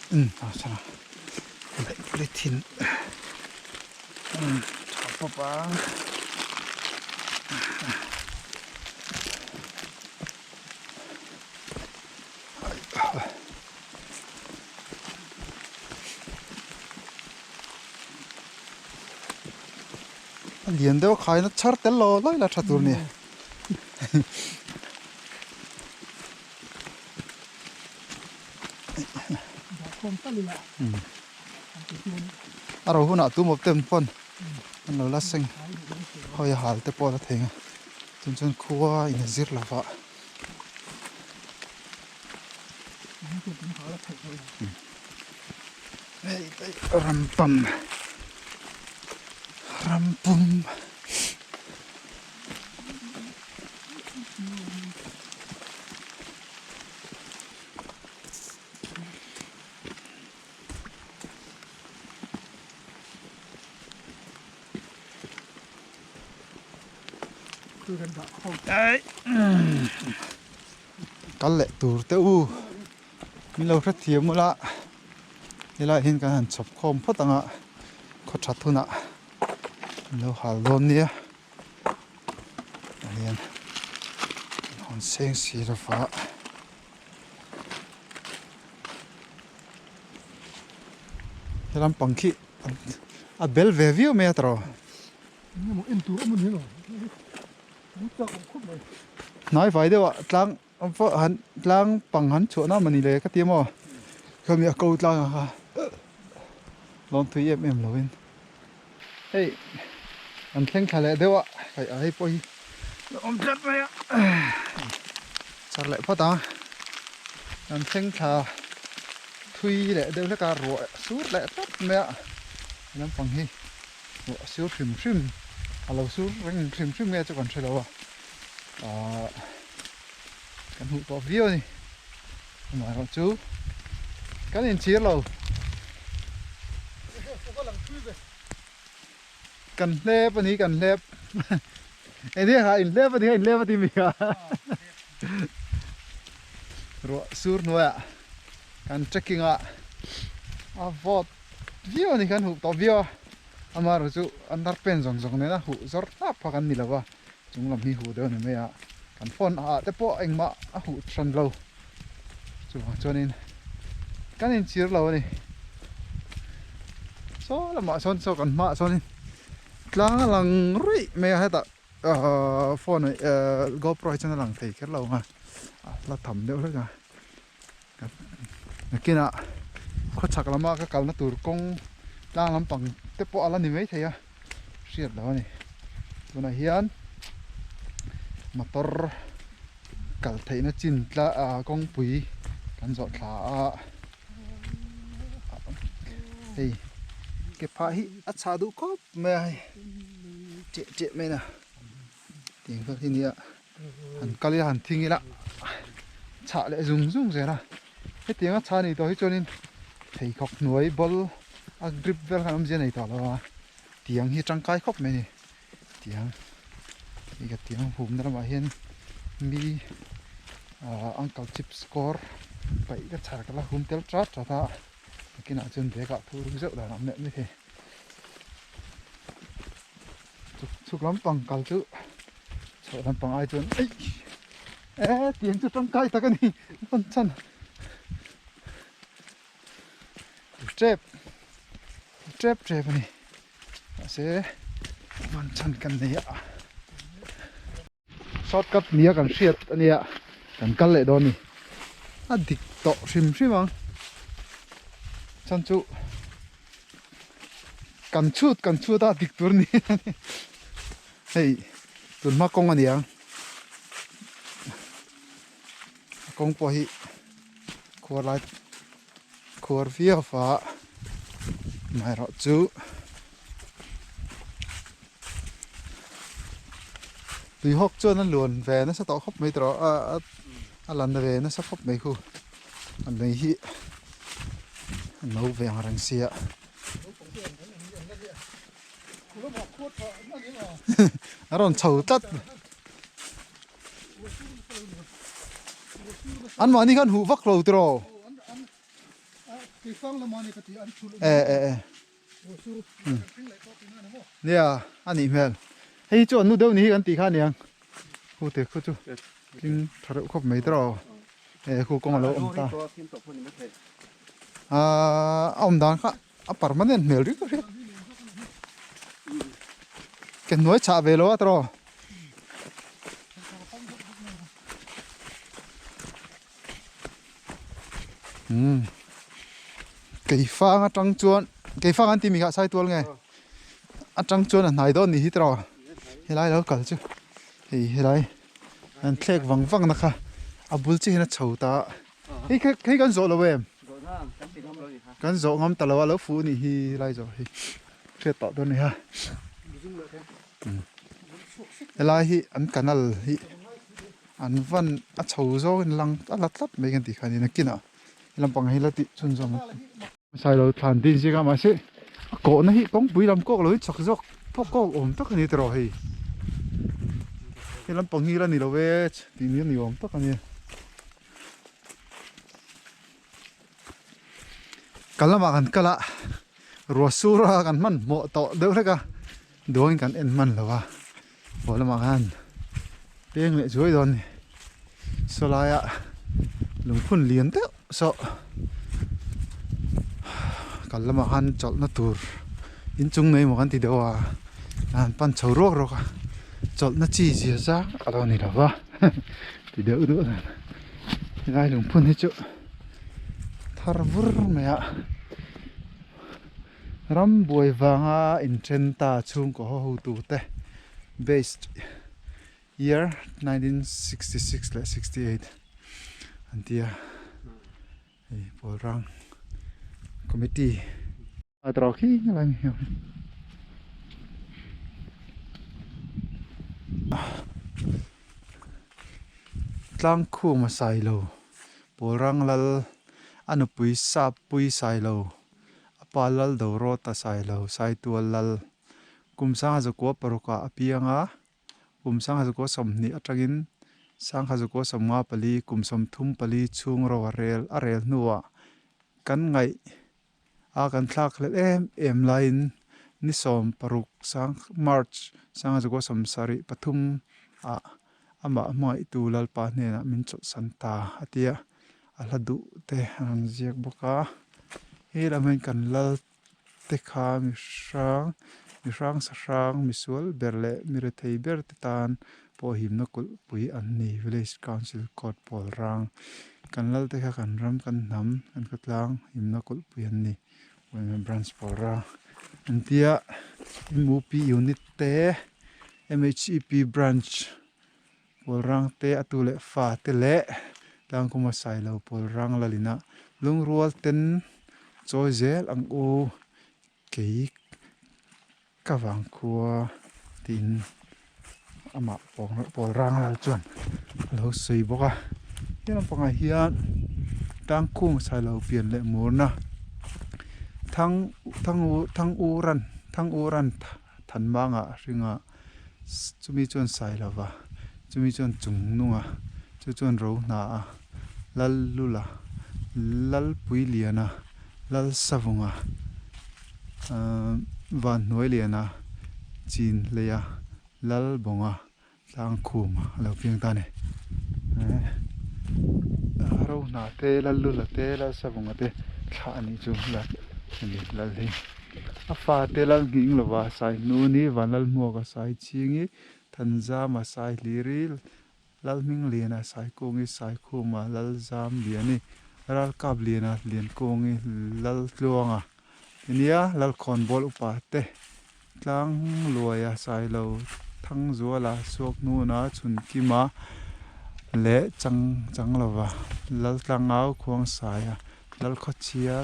sana le thin pa pa liền đâu khai nó chart tel lo lại là chặt tuần nè không tắt đi lại à rồi hôm nào tụi một tên phun anh nói là sinh hơi hal te po là thế à chúng chúng khua in zir là vậy ram pum từ gần đó không đấy cái lệ tủ te u mình lâu rất thiếu một lạ thế lại hiện cái hàng chụp khom phát tăng ạ có chặt thôi nè lâu hà luôn nè liền hòn sen xì ra phá thế làm bằng khí à bel về view mẹ tao nhưng mà em tuổi mình nữa bút tao không này nói vậy đâu ạ lang vợ hắn lang bằng hắn chỗ nào mà nhìn lấy cái tiếng mà không nhớ câu lang à lon thui em lâu in hey anh khen khai lại đâu ạ phải ai bôi ông chết vậy ạ sao lại phát ta anh khen khai thui lại đâu là cả ruộng suốt lại rất mẹ làm bằng hi ruộng suốt phim alo suốt răng phim mẹ cho còn chơi đâu à cái hụt to view này mà nó chú cái này chia lâu cần lép anh ấy cần lép anh ấy hả anh lép thì mình à rồi sur nữa ạ cần checking ạ à vót view này cần hụt to view ama rồi chú anh đặt pen rong này là hụt giọt táp hoặc anh mì là chúng làm hi hụt đó này mấy ạ cần phone à thế bộ anh mà hụt sân lâu cho nên cái này chia lâu này số là mọi son số còn mọi son nên lang lang rưỡi mẹ hay ta phone này GoPro cho nó lang thì cái lâu mà là thầm đều đấy cả kia nè khó chắc là mà cái cầu nó từ công lang làm bằng thế bộ là như mấy thế à siết đó này bữa nay hiền motor cả thấy nó chín là con bụi căn dọn thả thì cái phá hi ắt xa đủ cốp mẹ chị mẹ nè tiếng phật thì nè hẳn cái này hẳn thiên lạ chả lại dùng rồi là cái tiếng ắt xa này tôi cho nên thấy khóc nuôi bol grip vel làm gì này tao là tiếng hi trăng cái khóc mẹ nè tiếng cái tiếng hùm đó mà hiền mi Uncle Chip score vậy cái chả cái là hùm tel trát cho ta cái nào chân thế cả thu rượu đã làm nệm như thế chụp lắm bằng cầu chứ sợ làm bằng ai chân ấy tiếng chút trong cây ta cái này con chân trép này sẽ con chân cần này ạ shortcut nia kan hriat ania kan kal le don ni a dik to hrim ang chan chu kan chut a dik tur ni hei tun ma kong ania kong po hi khor lai khor via fa mai ro chu tùy hốc cho nó luồn về nó sẽ tạo khóc mấy đó lần về nó sẽ khóc mấy khu anh này hi nấu về hàng răng xia nó còn chầu chất anh mà đi con hũ vắc lầu rồi ตีฟังละมันนี่ก็ตีอันชุล เออเออเออ โอ้สุรุปทิ้งเลยก็ตีนั่นนะโม เนี่ยอันนี้แม่ให้จวนนู้เดี๋ยวนี้กันตีข้าเนี่ยกูเตะกูจูกินทารุครบไม่ตรอกูกงมาแล้วอมตา ตัวทีมตัวพวกนี้ไม่เคย อมดานค่ะpermanent mel ri ko ken noi cha velo atro cái phang ở trong chuồn cái phang anh tìm mình cả sai tuôn nghe ở trong chuồn là này đó nỉ hít rồi cái này đâu cả chứ thì cái này anh thẹt vắng vắng nè kha à bul chi nó chầu ta cái con rổ là em con rổ ngắm tao là lâu phú nỉ hi lại rồi thẹt tọt đó này ha cái này hi anh canal hi anh văn à chầu rổ cái lăng à lát lát mấy cái gì khai này kia nè làm bằng hay là tị chun chun sai rồi thản tin gì cả mà sẽ cổ nó hi cũng bùi làm cổ rồi chắc dốc phóc cổ ổn tất cả này rồi hi làm bằng hay là này đâu về thì nhiều nhiều ổn tất cả này cái làm bằng cái là rùa sura cái man mọ tọ đỡ đấy cả đuôi cái em man là va bỏ làm bằng han tiếng lại dưới rồi này sau lại ạ lùng phun liền thế so cái làm bằng han chọn nó tur in chung này một cái thì đâu à han pan chầu ruốc rồi cả chọn nó chi gì ra ở đâu này đâu va thì đỡ đỡ này cái này lùng phun hết chỗ thar vur mẹ ạ ram bồi vàng à in trên ta chung có hậu tu te based year 1966 like 68 antia Polrang committee atro khi lang hiểu tlang khu ma sai lo Polrang lal anu pui sa pui sai lo apa lal do ro ta sai lo sai tu lal kum sa zo ko paruka apianga kum sang ha ko somni atagin sang ha ko somma pali kum som thum pali chung ro arel nuwa kan ngai a kan thlak le em line ni som paruk sang march sang ha ko som sari pathum a ama mai tu lal pa ne na min chu santa atia aladu te ang ziak boka he ramen kan lal te kha mi rang sa rang misual berle mire thei ber tan po him na kul pui an ni village council court Polrang kan lal te kha kan ram kan nam kan katlang him na kul pui an ni when branch Polrang antia MOP unit te MHEP branch Polrang te atule fa te le tang kuma sai lo Polrang lalina lung rual ten choi zel ang o kei kawang khua tin ama Polrang la chuan lo sei boka yan panga hian tang khung sai lo pian le murna thang uran than manga ringa chumi chuan sai lova chumi chuan chung nunga chu chuan ro na lal lula lal pui liana lal savunga van noi liana chin leya lal bonga tang khuma lo piang ta ne ro na te lal lula te lal savunga te tha ani chu la ni lal hi a fa te lal ging lova sai nu ni van lal mo ka sai chingi thanza ma sai liril lal ming liana sai kongi sai khuma lal zam liani ral kap liana lian kongi lal tluanga inia lal khon bol upa te tlang luaya sai lo thang zuala suak nu na chun kima le chang lova lal tlangau khuang saya lal khochia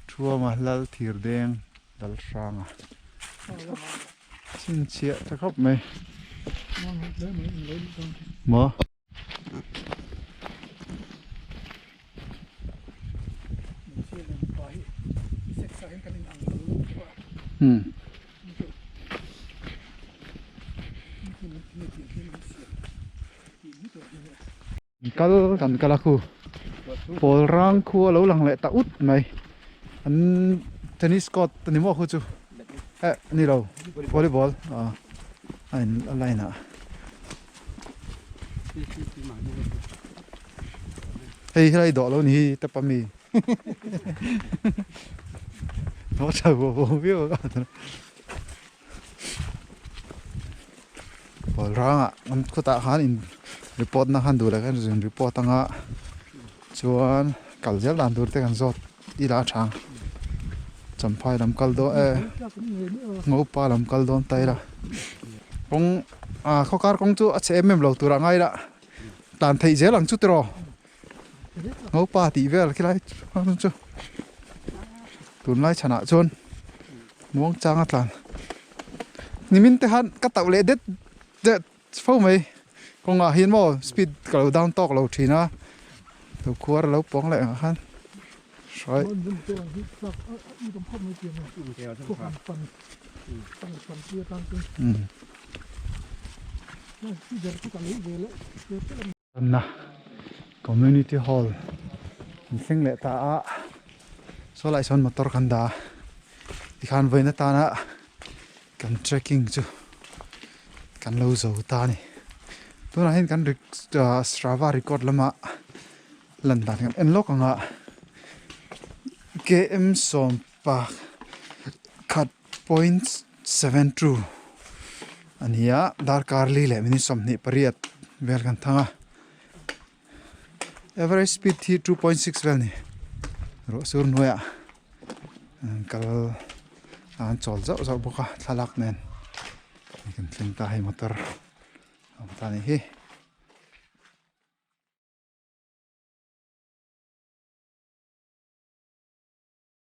thuama lal thir deng lal ranga chin chia ta khop mai mo kal kan kalaku Polrang khu lo lang le ta ut mai อันเทนนิสกอตตัวนี้มั่วคุณจูนี่เราวอลเลย์บอลอันอะไรนะ ที่มาเนี่ย เฮ้ยอะไรดอกแล้วนี่แต่ปะมีน้องชายผมวิวกันบอลร้างอ่ะมันก็ตาหันอินรีพอร์ตนะหันดูแล้วกันจนรีพอร์ตตั้งอ่ะชวนกัลเจลดันดูแต่กันสดอีลาช่างจำพายลำกัลโดงูปลาลำกัลโดนไตละกงเขาการกงจูเชมเมมเราตัวง่ายละตานไทยเจลังจุดรองูปลาตีเวลกี่ไรมันจูตุนไล่ชนะชนม่วงจางอัตลันนี่มินเตหันกัตตะเลเด็ดเด็ดเฝ้าไหมกงเห็นบ่สปีดกับเราดาวน์ตอกเราทีนะตัวขวดเราป้องเลยฮันใช่ มันเป็นตัวที่สักอีกพ่อไม่เกี่ยวนะ เดียวทั้ง พวก ครับ ฟันเกี่ยวตามกันที่เดินที่กันเลยเลยเกี่ยวกัน นะ community hall สิ่งเล็กตาโซลาร์ชนมอเตอร์กันดาที่ขันไว้ในตานะกัน trekking จูกันเราจะอุตานี่ตัวนั้นเห็นกันริกStrava record ละมาลันดันกันเอ็นล็อกอ่ะ KM สองปากขัด point 7 true อันนี้อ่ะดาร์คาร์ลีแหละมินิสมนี่ปริยัดเวลกันทั้งอ่ะ average speed ที่ 2.6 เวลนี่รถสูงหน่อยอ่ะกัลอันจอลเจ้าบุกะทะลักเน้นนี่กันเส้นตาให้มอเตอร์ตอนนี้